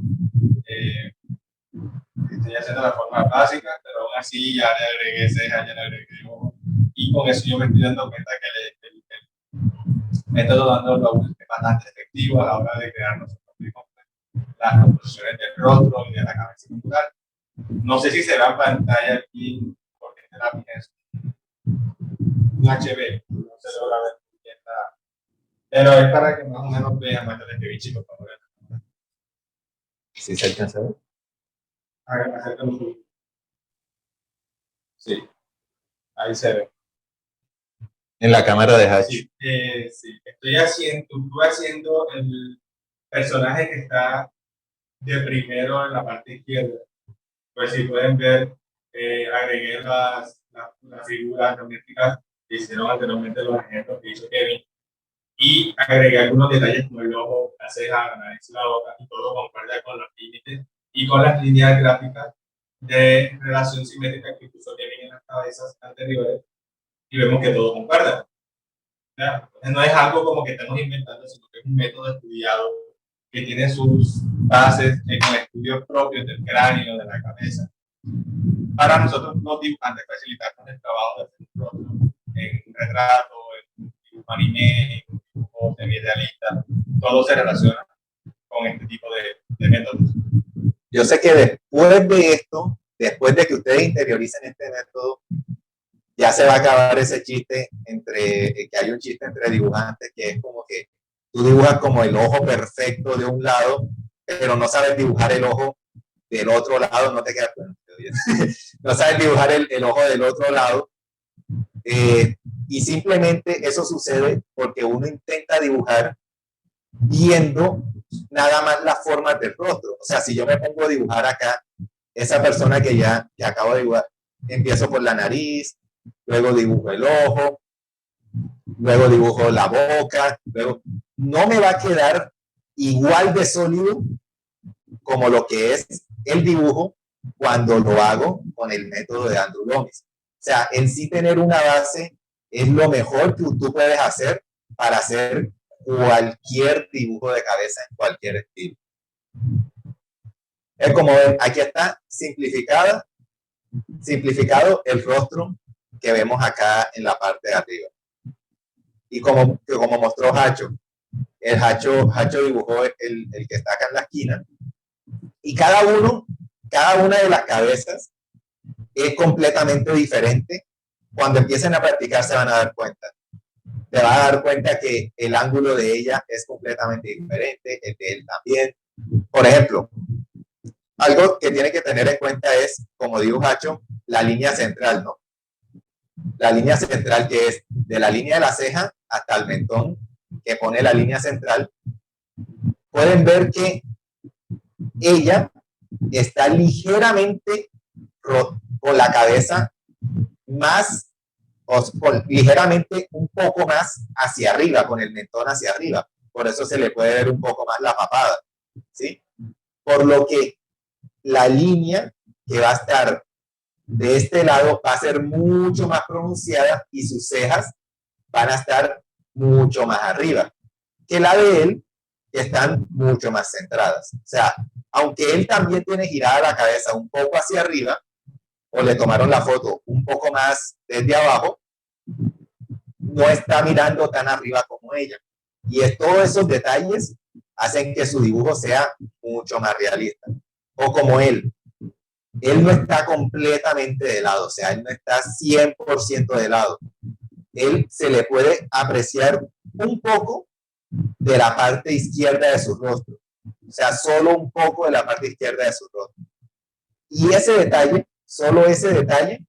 Estoy haciendo la forma básica, pero aún así ya le agregué ceja, ya le agregué ojo. Y con eso yo me estoy dando cuenta que el método dando es bastante efectivo a la hora de crear nosotros mismos las composiciones del rostro y de la cabeza natural. No sé si se ve en pantalla aquí, porque este lápiz es un HB, no se logra ver bien nada. Pero es para que más o menos vean más de que chicos, por favor. ¿Sí se alcanza a ver? Acércalo un poquito. Sí, ahí se ve. En la cámara de Hatch. Sí, sí, estuve haciendo el personaje que está de primero en la parte izquierda. Pues si pueden ver, agregué las figuras geométricas que hicieron anteriormente los ejemplos que hizo Kevin. Y agregué algunos detalles como el ojo, la ceja, la nariz, la boca, y todo concuerda con los límites y con las líneas gráficas de relación simétrica que puso Kevin en las cabezas anteriores. Y vemos que todo concuerda. Entonces no es algo como que estamos inventando, sino que es un método estudiado que tiene sus bases en los estudios propios del cráneo, de la cabeza. Para nosotros los dibujantes facilitarnos el trabajo de hacer un rostro en un retrato, en un dibujo anime, en un dibujo semi-realista, todo se relaciona con este tipo de métodos. Yo sé que después de esto, después de que ustedes interioricen este método, ya se va a acabar ese chiste que hay un chiste entre dibujantes que es como que tú dibujas como el ojo perfecto de un lado, pero no sabes dibujar el ojo del otro lado, no te queda bueno, no sabes dibujar el ojo del otro lado, y simplemente eso sucede porque uno intenta dibujar viendo nada más las formas del rostro. O sea, si yo me pongo a dibujar acá, esa persona que acabo de dibujar, empiezo por la nariz, luego dibujo el ojo, luego dibujo la boca, luego no me va a quedar igual de sólido como lo que es el dibujo cuando lo hago con el método de Andrew Loomis. O sea, en sí tener una base es lo mejor que tú puedes hacer para hacer cualquier dibujo de cabeza en cualquier estilo. Es como ven, aquí está simplificado el rostro que vemos acá en la parte de arriba. Y como mostró Hacho, Hacho dibujó el que está acá en la esquina. Y cada una de las cabezas es completamente diferente. Cuando empiecen a practicar se van a dar cuenta. Te vas a dar cuenta que el ángulo de ella es completamente diferente, el de él también. Por ejemplo, algo que tiene que tener en cuenta es, como dijo Hacho, la línea central, ¿no? La línea central que es de la línea de la ceja hasta el mentón, que pone la línea central. Pueden ver que ella está ligeramente con la cabeza más, ligeramente un poco más hacia arriba, con el mentón hacia arriba. Por eso se le puede ver un poco más la papada, ¿sí? Por lo que la línea que va a estar de este lado va a ser mucho más pronunciada y sus cejas van a estar mucho más arriba que la de él, que están mucho más centradas. O sea, aunque él también tiene girada la cabeza un poco hacia arriba, o le tomaron la foto un poco más desde abajo, no está mirando tan arriba como ella. Y todos esos detalles hacen que su dibujo sea mucho más realista. O como él no está completamente de lado, o sea, él no está 100% de lado. Él se le puede apreciar un poco de la parte izquierda de su rostro. O sea, solo un poco de la parte izquierda de su rostro. Y ese detalle, solo ese detalle,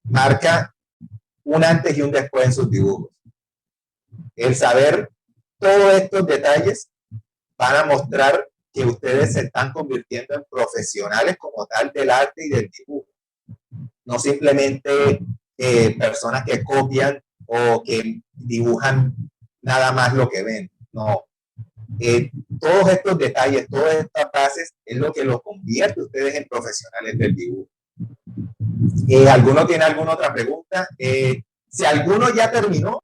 marca un antes y un después en sus dibujos. El saber todos estos detalles van a mostrar que ustedes se están convirtiendo en profesionales como tal del arte y del dibujo. No simplemente personas que copian o que dibujan nada más lo que ven. No. Todos estos detalles, todas estas bases es lo que los convierte a ustedes en profesionales del dibujo. ¿Alguno tiene alguna otra pregunta? Si alguno ya terminó,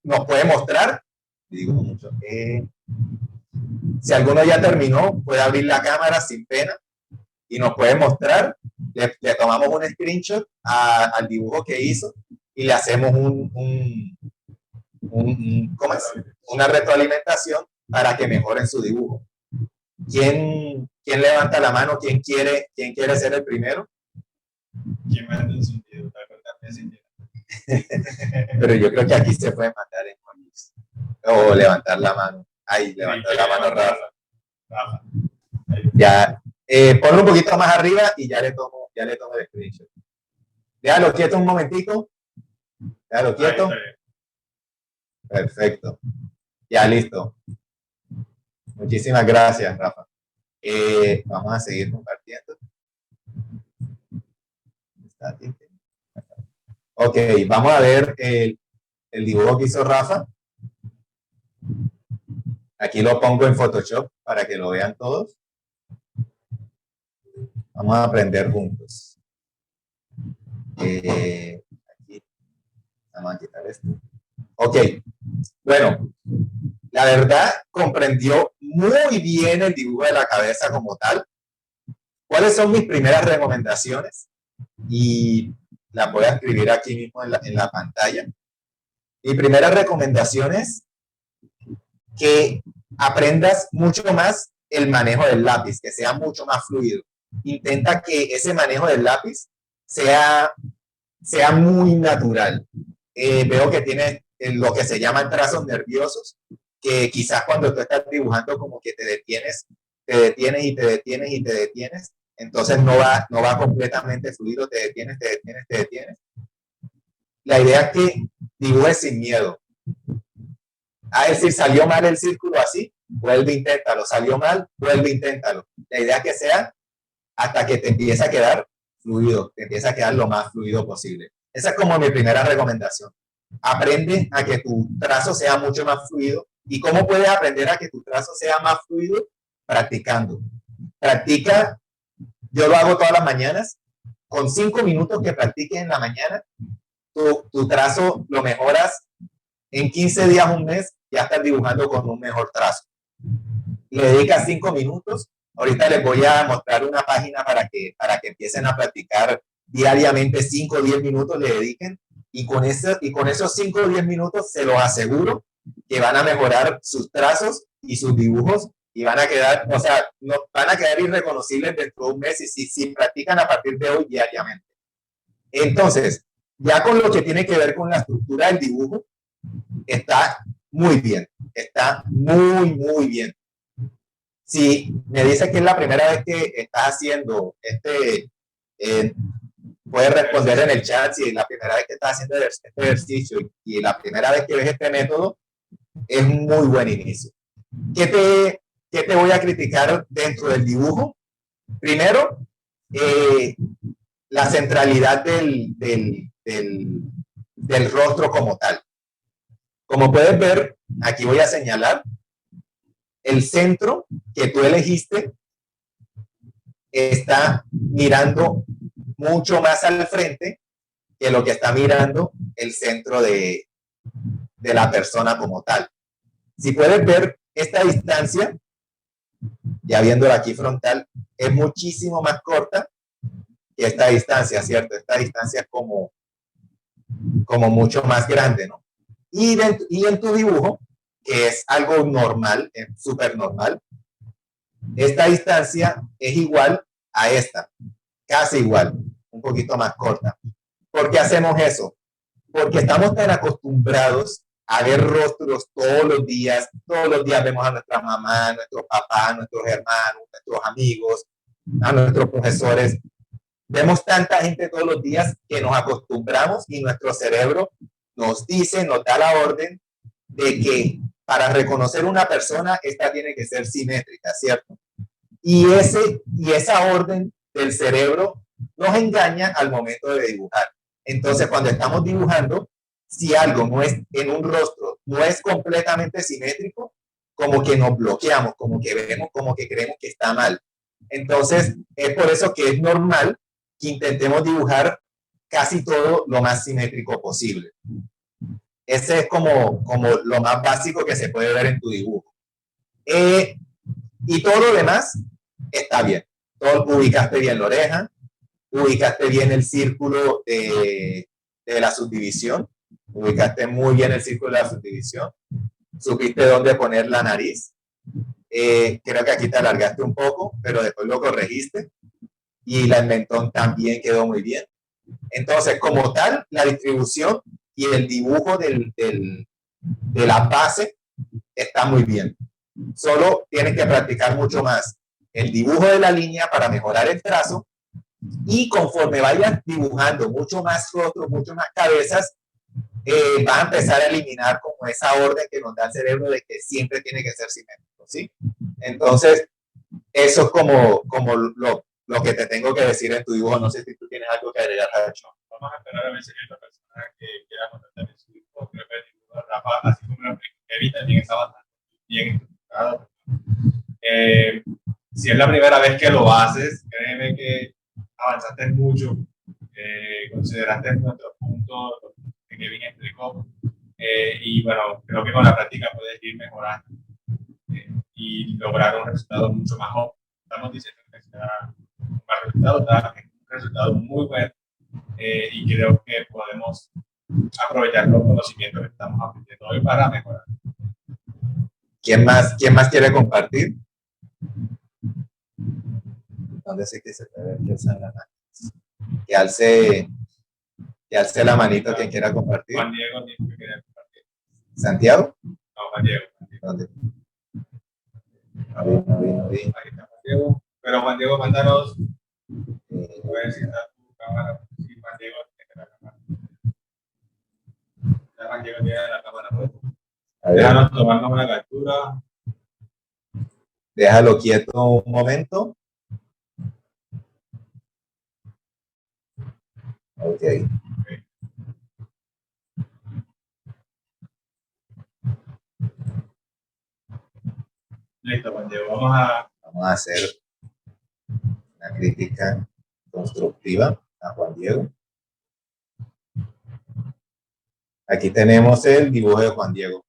nos puede mostrar. Digo mucho. Si alguno ya terminó, puede abrir la cámara sin pena y nos puede mostrar. Le tomamos un screenshot al dibujo que hizo y le hacemos ¿cómo es? Una retroalimentación para que mejoren su dibujo. ¿Quién levanta la mano? ¿Quién quiere ser el primero? ¿Quién manda un sentido? Pero yo creo que aquí se puede mandar en colis. O levantar la mano. Ahí, levantó la mano Rafa. Ya, ponlo un poquito más arriba y ya le tomo el screenshot. Déjalo quieto un momentico. Déjalo quieto. Perfecto. Ya listo. Muchísimas gracias, Rafa. Vamos a seguir compartiendo. Ok, vamos a ver el dibujo que hizo Rafa. Aquí lo pongo en Photoshop para que lo vean todos. Vamos a aprender juntos. Aquí. Vamos a quitar esto. Ok, bueno, la verdad comprendió muy bien el dibujo de la cabeza como tal. ¿Cuáles son mis primeras recomendaciones? Y las voy a escribir aquí mismo en la pantalla. Mi primera recomendación es que aprendas mucho más el manejo del lápiz, que sea mucho más fluido. Intenta que ese manejo del lápiz sea muy natural. Veo que tienes lo que se llaman trazos nerviosos, que quizás cuando tú estás dibujando como que te detienes y te detienes y te detienes, entonces no va completamente fluido, te detienes. La idea es que dibujes sin miedo. A decir, salió mal el círculo así, vuelve, inténtalo. Salió mal, vuelve, inténtalo. La idea es que sea hasta que te empiece a quedar fluido, te empieza a quedar lo más fluido posible. Esa es como mi primera recomendación. Aprende a que tu trazo sea mucho más fluido. ¿Y cómo puedes aprender a que tu trazo sea más fluido? Practicando. Practica, yo lo hago todas las mañanas, con 5 minutos que practiques en la mañana, tu trazo lo mejoras en 15 días, un mes, ya estás dibujando con un mejor trazo. Le dedicas 5 minutos. Ahorita les voy a mostrar una página para que empiecen a practicar diariamente 5 o 10 minutos, le dediquen. Y con esos 5 o 10 minutos se los aseguro que van a mejorar sus trazos y sus dibujos y van a quedar, o sea, no, van a quedar irreconocibles dentro de un mes si practican a partir de hoy diariamente. Entonces, ya con lo que tiene que ver con la estructura del dibujo, está muy bien, está muy bien. Si me dice que es la primera vez que estás haciendo puedes responder en el chat si es la primera vez que estás haciendo este ejercicio y la primera vez que ves este método, es un muy buen inicio. ¿Qué te voy a criticar dentro del dibujo? Primero, la centralidad del rostro como tal. Como puedes ver, aquí voy a señalar el centro que tú elegiste está mirando mucho más al frente que lo que está mirando el centro de la persona como tal. Si puedes ver esta distancia, ya viéndola aquí frontal, es muchísimo más corta que esta distancia, ¿cierto? Esta distancia es como mucho más grande, ¿no? Y en tu dibujo, que es algo normal, súper normal, esta distancia es igual a esta, casi igual, un poquito más corta. ¿Por qué hacemos eso? Porque estamos tan acostumbrados a ver rostros todos los días vemos a nuestra mamá, a nuestro papá, a nuestros hermanos, a nuestros amigos, a nuestros profesores. Vemos tanta gente todos los días que nos acostumbramos y nuestro cerebro nos da la orden de que para reconocer una persona, esta tiene que ser simétrica, ¿cierto? Y esa orden del cerebro nos engaña al momento de dibujar. Entonces, cuando estamos dibujando, si algo no es en un rostro, no es completamente simétrico, como que nos bloqueamos, como que vemos, como que creemos que está mal. Entonces, es por eso que es normal que intentemos dibujar casi todo lo más simétrico posible. Ese es como lo más básico que se puede ver en tu dibujo. Y todo lo demás está bien. Ubicaste bien la oreja, ubicaste bien el círculo de la subdivisión, ubicaste muy bien el círculo de la subdivisión, supiste dónde poner la nariz. Creo que aquí te alargaste un poco, pero después lo corregiste. Y el mentón también quedó muy bien. Entonces, como tal, la distribución y el dibujo de la base está muy bien. Solo tienes que practicar mucho más el dibujo de la línea para mejorar el trazo y conforme vayas dibujando mucho más rostros, mucho más cabezas, vas a empezar a eliminar como esa orden que nos da el cerebro de que siempre tiene que ser simétrico, ¿sí? Entonces, eso es como lo que te tengo que decir en tu dibujo. No sé si tú tienes algo que agregar, Hacho. Vamos a esperar a ver si hay otra persona que quiera contratar en su dibujo. Creo que el dibujo de Rafa, así como lo Kevin, también está bastante bien estructurado. Si es la primera vez que lo haces, créeme que avanzaste mucho. Consideraste nuestros puntos que Kevin explicó. Y bueno, creo que con la práctica puedes ir mejorando y lograr un resultado mucho mejor. Estamos diciendo que sea un buen resultado, un resultado muy bueno, y creo que podemos aprovechar los conocimientos que estamos aprendiendo hoy para mejorar. ¿Quién más quiere compartir? ¿Dónde sé que se puede ver que alzan la mano? Que alce la manito quien quiera compartir. Juan Diego dijo que quería compartir. ¿Santiago? No, Juan Diego. ¿Dónde? No vi. Ahí está Juan Diego. Pero Juan Diego, mándanos. Voy a ver si está tu cámara. Sí, Juan Diego tiene la cámara. Ya Juan Diego tiene la cámara. Pues. Déjanos tomarnos una captura. Déjalo quieto un momento. Ok. Listo, Juan Diego. Vamos a hacer una crítica constructiva a Juan Diego. Aquí tenemos el dibujo de Juan Diego.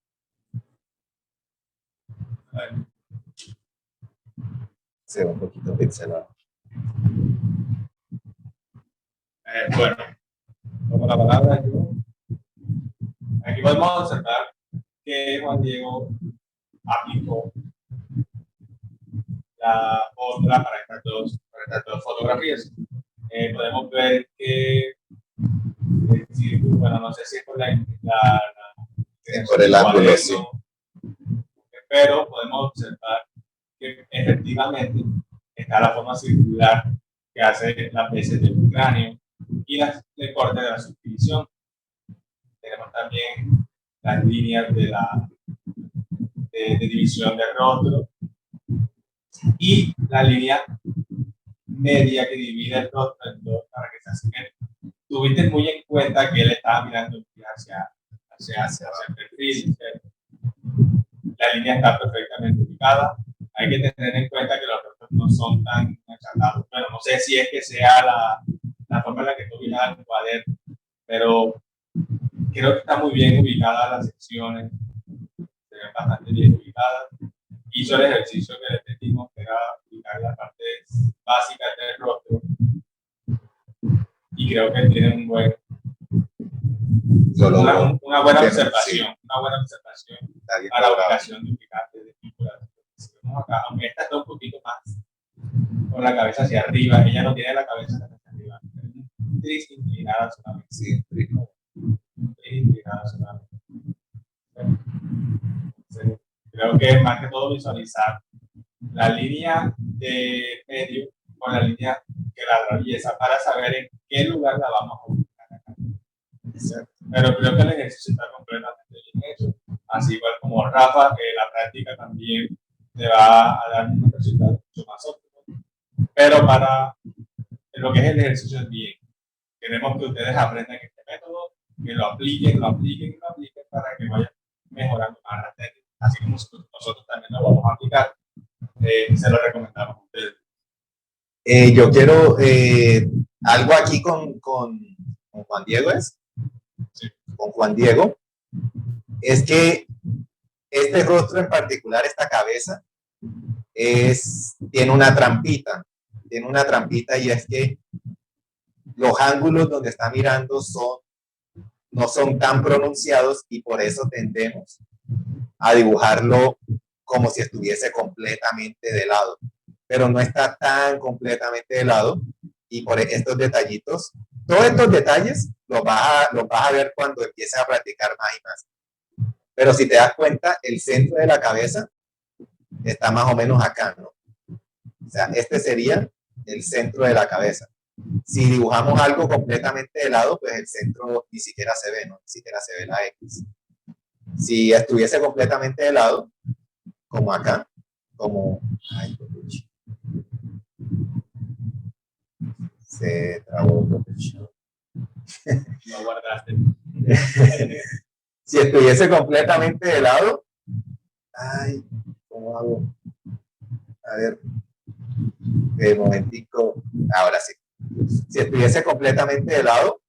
Se ve un poquito pixelado. Bueno, tomo la palabra. Aquí podemos observar que Juan Diego aplicó la otra para estas dos fotografías. Podemos ver que el círculo, bueno, no sé si es por por el ángulo, sí. Pero podemos observar que efectivamente está la forma circular que hace las veces del cráneo y el corte de la subdivisión. Tenemos también las líneas de división del rostro y la línea media que divide el rostro en dos para que se asemeje. Tuviste muy en cuenta que él estaba mirando hacia el perfil, ¿cierto? La línea está perfectamente ubicada. Hay que tener en cuenta que los rostros no son tan achatados. Bueno, no sé si es que sea la forma en la que tú miras el cuaderno, pero creo que está muy bien ubicadas las secciones, se ven bastante bien ubicadas. Hizo el ejercicio que le pedimos, que era ubicar las partes básicas del rostro, y creo que tiene una buena observación, sí. una buena observación para la ubicación de ubicantes de figuras. Acá, aunque esta está un poquito más con la cabeza hacia arriba, ella no tiene la cabeza hacia arriba, triste inclinada solamente. Sí, inclinada solamente. Sí. Creo que es más que todo visualizar la línea de medio con la línea que la atraviesa para saber en qué lugar la vamos a ubicar acá. Pero creo que el ejercicio está completamente bien hecho. Así igual como Rafa, la práctica también te va a dar un resultado mucho más óptimo. Pero para lo que es el ejercicio es bien. Queremos que ustedes aprendan este método, que lo apliquen para que vayan mejorando más la técnica. Así como nosotros también lo vamos a aplicar, se lo recomendamos a ustedes. Yo quiero algo aquí con Juan Diego Sí. Con Juan Diego, es que este rostro en particular, esta cabeza, tiene una trampita y es que los ángulos donde está mirando no son tan pronunciados y por eso tendemos a dibujarlo como si estuviese completamente de lado, pero no está tan completamente de lado y por estos detallitos, todos estos detalles los vas a ver cuando empieces a practicar más y más. Pero si te das cuenta, el centro de la cabeza está más o menos acá, ¿no? O sea, este sería el centro de la cabeza. Si dibujamos algo completamente de lado, pues el centro ni siquiera se ve, ¿no? Ni siquiera se ve la X. Si estuviese completamente de lado, como acá, como... Ay, se trabó. Lo guardaste. Si estuviese completamente de lado, ay, ¿cómo hago? A ver, un momentico, ahora sí. Si estuviese completamente de lado,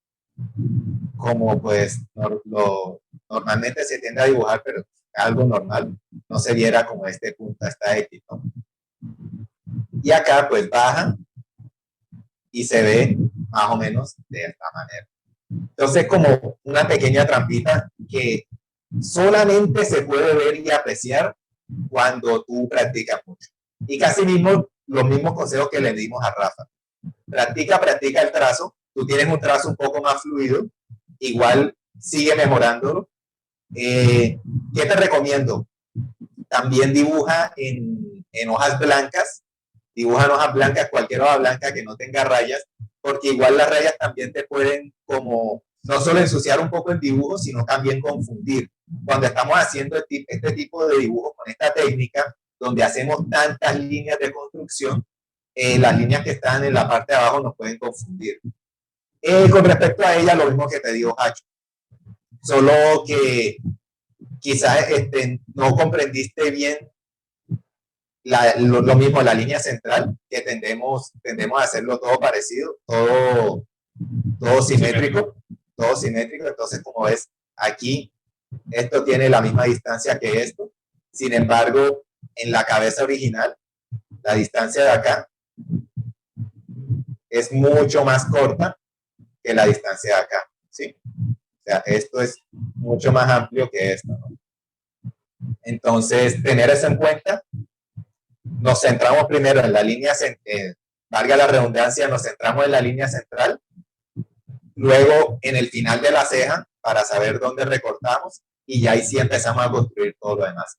como pues normalmente se tiende a dibujar, pero algo normal, no se viera como este punto, esta X, ¿no? Y acá pues baja y se ve más o menos de esta manera. Entonces, como una pequeña trampita que solamente se puede ver y apreciar cuando tú practicas mucho. Y casi mismo los mismos consejos que le dimos a Rafa. Practica el trazo. Tú tienes un trazo un poco más fluido, igual sigue mejorándolo. ¿Qué te recomiendo? También dibuja en hojas blancas. Dibuja en hojas blancas, cualquier hoja blanca que no tenga rayas, porque igual las rayas también te pueden como no solo ensuciar un poco el dibujo, sino también confundir. Cuando estamos haciendo este tipo de dibujo con esta técnica, donde hacemos tantas líneas de construcción, las líneas que están en la parte de abajo nos pueden confundir. Con respecto a ella, lo mismo que te digo, Hacho. Solo que quizás no comprendiste bien lo mismo, la línea central, que tendemos a hacerlo todo parecido, todo simétrico, entonces como ves, aquí esto tiene la misma distancia que esto, sin embargo, en la cabeza original, la distancia de acá es mucho más corta que la distancia de acá, ¿sí? O sea, esto es mucho más amplio que esto, ¿no? Entonces, tener eso en cuenta. Nos centramos primero en la línea, valga la redundancia, nos centramos en la línea central, luego en el final de la ceja para saber dónde recortamos y ya ahí sí empezamos a construir todo lo demás.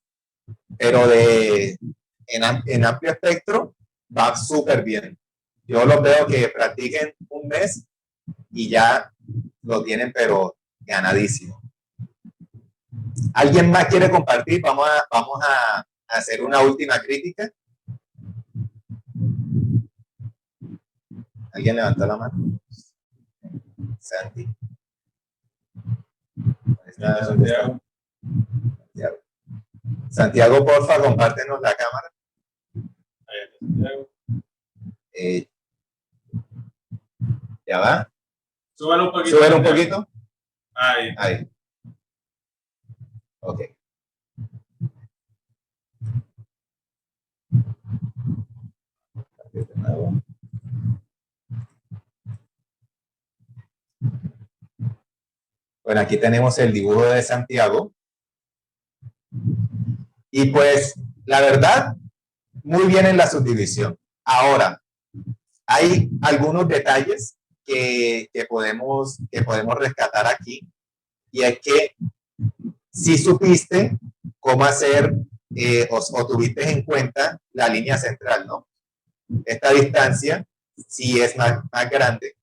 Pero en amplio espectro va súper bien. Yo los veo que practiquen un mes y ya lo tienen pero ganadísimo. ¿Alguien más quiere compartir? Vamos a hacer una última crítica. ¿Alguien levantó la mano? Santi. Santiago. Santiago, porfa, compártenos la cámara. ¿Ya va? Súbelo un poquito. Súbelo un poquito. Ahí. Ok. Bueno, aquí tenemos el dibujo de Santiago. Y pues, la verdad, muy bien en la subdivisión. Ahora, hay algunos detalles que podemos rescatar aquí. Y es que si supiste cómo hacer o tuviste en cuenta la línea central, ¿no? Esta distancia sí es más grande.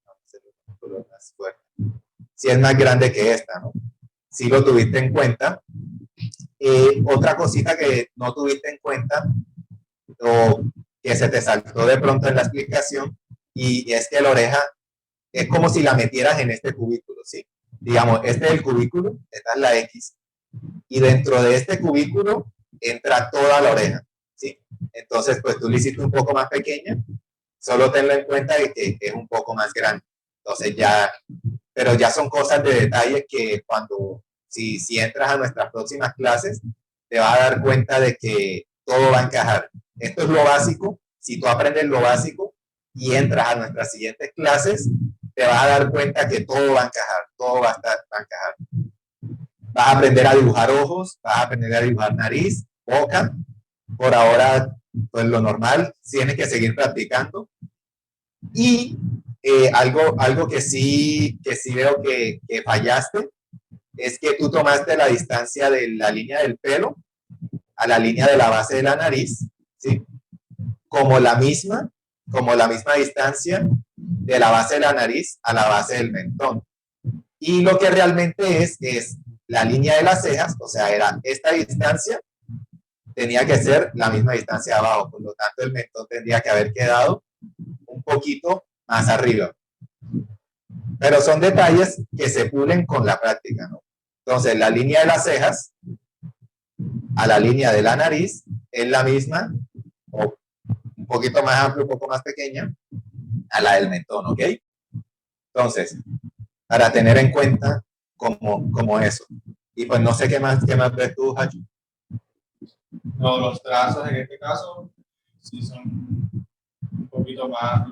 Si es más grande que esta, ¿no? Si lo tuviste en cuenta. Otra cosita que no tuviste en cuenta o que se te saltó de pronto en la explicación y es que la oreja es como si la metieras en este cubículo, ¿sí? Digamos, este es el cubículo, esta es la X y dentro de este cubículo entra toda la oreja, ¿sí? Entonces, pues tú lo hiciste un poco más pequeña, solo tenlo en cuenta de que es un poco más grande. Entonces ya, pero ya son cosas de detalle que cuando, si entras a nuestras próximas clases, te vas a dar cuenta de que todo va a encajar. Esto es lo básico. Si tú aprendes lo básico y entras a nuestras siguientes clases, te vas a dar cuenta que todo va a encajar, todo va a encajar. Vas a aprender a dibujar ojos, vas a aprender a dibujar nariz, boca. Por ahora, pues lo normal, tienes que seguir practicando. Y algo que sí veo que fallaste es que tú tomaste la distancia de la línea del pelo a la línea de la base de la nariz, ¿sí? Como la misma distancia de la base de la nariz a la base del mentón. Y lo que realmente es la línea de las cejas, o sea, era esta distancia, tenía que ser la misma distancia de abajo, por lo tanto el mentón tendría que haber quedado un poquito más arriba. Pero son detalles que se pulen con la práctica, ¿no? Entonces, la línea de las cejas a la línea de la nariz es la misma, o un poquito más amplia, un poco más pequeña, a la del mentón, ¿ok? Entonces, para tener en cuenta como eso. Y pues no sé qué más ves tú, Hacho. No, los trazos en este caso sí son un poquito más,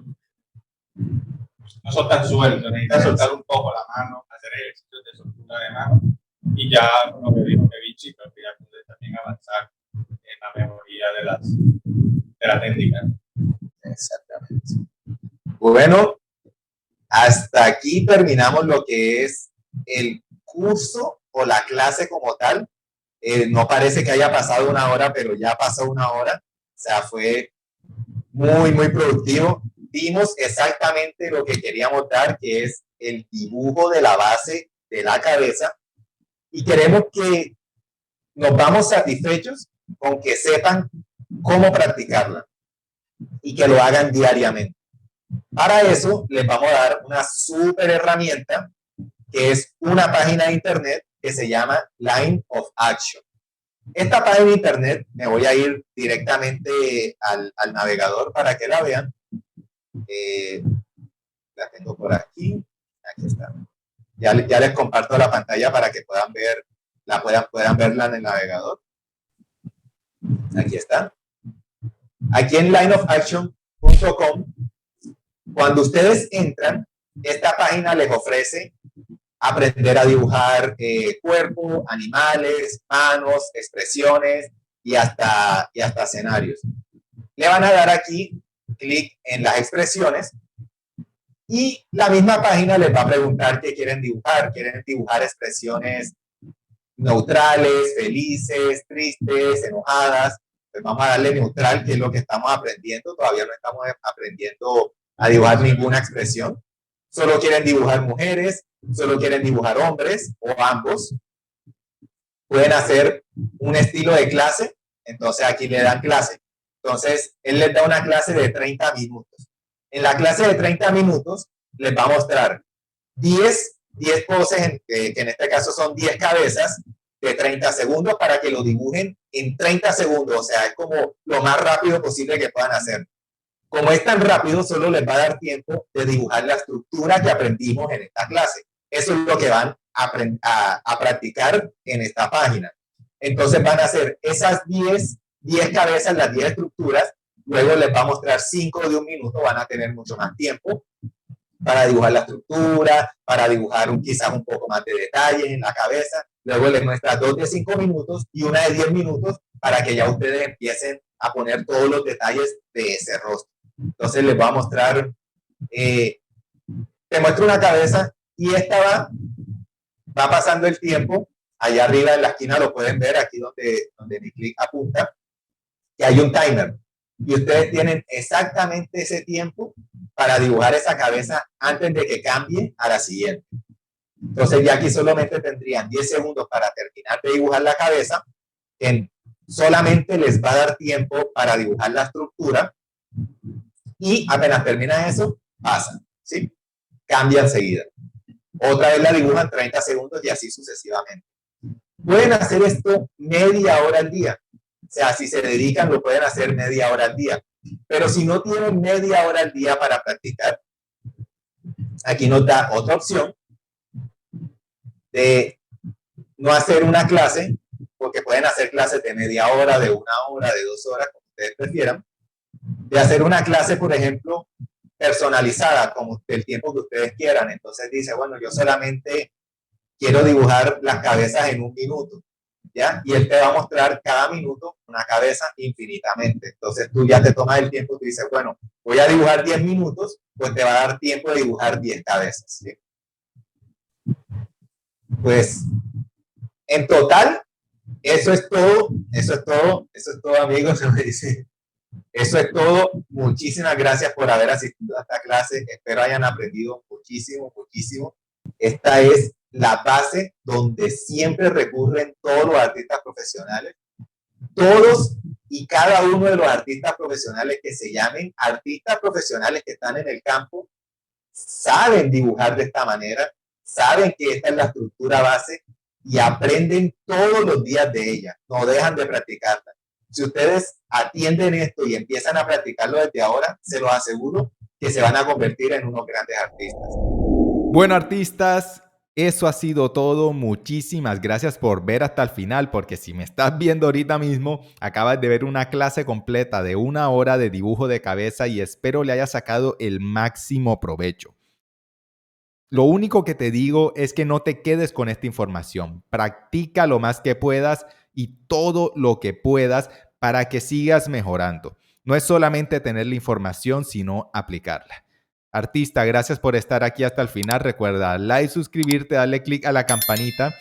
no son tan sueltos, necesitas soltar un poco la mano, hacer ejercicios de soltura de mano y ya con lo que dijo Kevichi, creo que ya pude también avanzar en la mejoría de la técnica. Exactamente. Bueno, hasta aquí terminamos lo que es el curso o la clase como tal. No parece que haya pasado una hora, pero ya pasó una hora. O sea, fue muy productivo. Vimos exactamente lo que queríamos dar, que es el dibujo de la base de la cabeza. Y queremos que nos vamos satisfechos con que sepan cómo practicarla y que lo hagan diariamente. Para eso les vamos a dar una súper herramienta que es una página de internet que se llama Line of Action. Esta página de internet, me voy a ir directamente al navegador para que la vean. La tengo por aquí. Aquí está. Ya les comparto la pantalla para que puedan ver, puedan verla en el navegador. Aquí está. Aquí en lineofaction.com, cuando ustedes entran, esta página les ofrece aprender a dibujar cuerpo, animales, manos, expresiones y hasta escenarios. Le van a dar aquí clic en las expresiones y la misma página les va a preguntar qué quieren dibujar. Quieren dibujar expresiones neutrales, felices, tristes, enojadas. Pues vamos a darle neutral, que es lo que estamos aprendiendo. Todavía no estamos aprendiendo a dibujar ninguna expresión. Solo quieren dibujar mujeres, solo quieren dibujar hombres o ambos. Pueden hacer un estilo de clase, entonces aquí le dan clase. Entonces, él les da una clase de 30 minutos. En la clase de 30 minutos les va a mostrar 10 poses, que en este caso son 10 cabezas de 30 segundos para que lo dibujen en 30 segundos. O sea, es como lo más rápido posible que puedan hacer. Como es tan rápido, solo les va a dar tiempo de dibujar la estructura que aprendimos en esta clase. Eso es lo que van a practicar en esta página. Entonces van a hacer esas 10 cabezas, las 10 estructuras. Luego les va a mostrar 5 de un minuto. Van a tener mucho más tiempo para dibujar la estructura, para dibujar quizás un poco más de detalles en la cabeza. Luego les muestra 2 de 5 minutos y una de 10 minutos para que ya ustedes empiecen a poner todos los detalles de ese rostro. Entonces les voy a mostrar, te muestro una cabeza y esta va pasando el tiempo. Allá arriba en la esquina lo pueden ver, aquí donde mi clic apunta, que hay un timer. Y ustedes tienen exactamente ese tiempo para dibujar esa cabeza antes de que cambie a la siguiente. Entonces ya aquí solamente tendrían 10 segundos para terminar de dibujar la cabeza, que solamente les va a dar tiempo para dibujar la estructura y apenas termina eso, pasan, ¿sí? Cambia enseguida. Otra vez la dibujan 30 segundos y así sucesivamente. Pueden hacer esto media hora al día. O sea, si se dedican, lo pueden hacer media hora al día. Pero si no tienen media hora al día para practicar, aquí nos da otra opción de no hacer una clase, porque pueden hacer clases de media hora, de 1 hora, de 2 horas, como ustedes prefieran, de hacer una clase, por ejemplo, personalizada, como el tiempo que ustedes quieran. Entonces dice, bueno, yo solamente quiero dibujar las cabezas en 1 minuto, ¿ya? Y él te va a mostrar cada minuto una cabeza infinitamente. Entonces tú ya te tomas el tiempo, tú dices, bueno, voy a dibujar 10 minutos, pues te va a dar tiempo de dibujar 10 cabezas, ¿sí? Pues, en total, eso es todo, amigos. Eso es todo. Muchísimas gracias por haber asistido a esta clase. Espero hayan aprendido muchísimo. Esta es la base donde siempre recurren todos los artistas profesionales. Todos y cada uno de los artistas profesionales que se llamen artistas profesionales que están en el campo saben dibujar de esta manera, saben que esta es la estructura base y aprenden todos los días de ella, no dejan de practicarla. Si ustedes atienden esto y empiezan a practicarlo desde ahora, se los aseguro que se van a convertir en unos grandes artistas. Bueno, artistas, eso ha sido todo. Muchísimas gracias por ver hasta el final, porque si me estás viendo ahorita mismo, acabas de ver una clase completa de 1 hora de dibujo de cabeza y espero le hayas sacado el máximo provecho. Lo único que te digo es que no te quedes con esta información. Practica lo más que puedas y todo lo que puedas para que sigas mejorando. No es solamente tener la información, sino aplicarla. Artista, gracias por estar aquí hasta el final. Recuerda, like, suscribirte, darle click a la campanita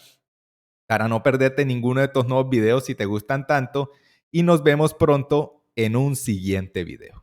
para no perderte ninguno de estos nuevos videos si te gustan tanto. Y nos vemos pronto en un siguiente video.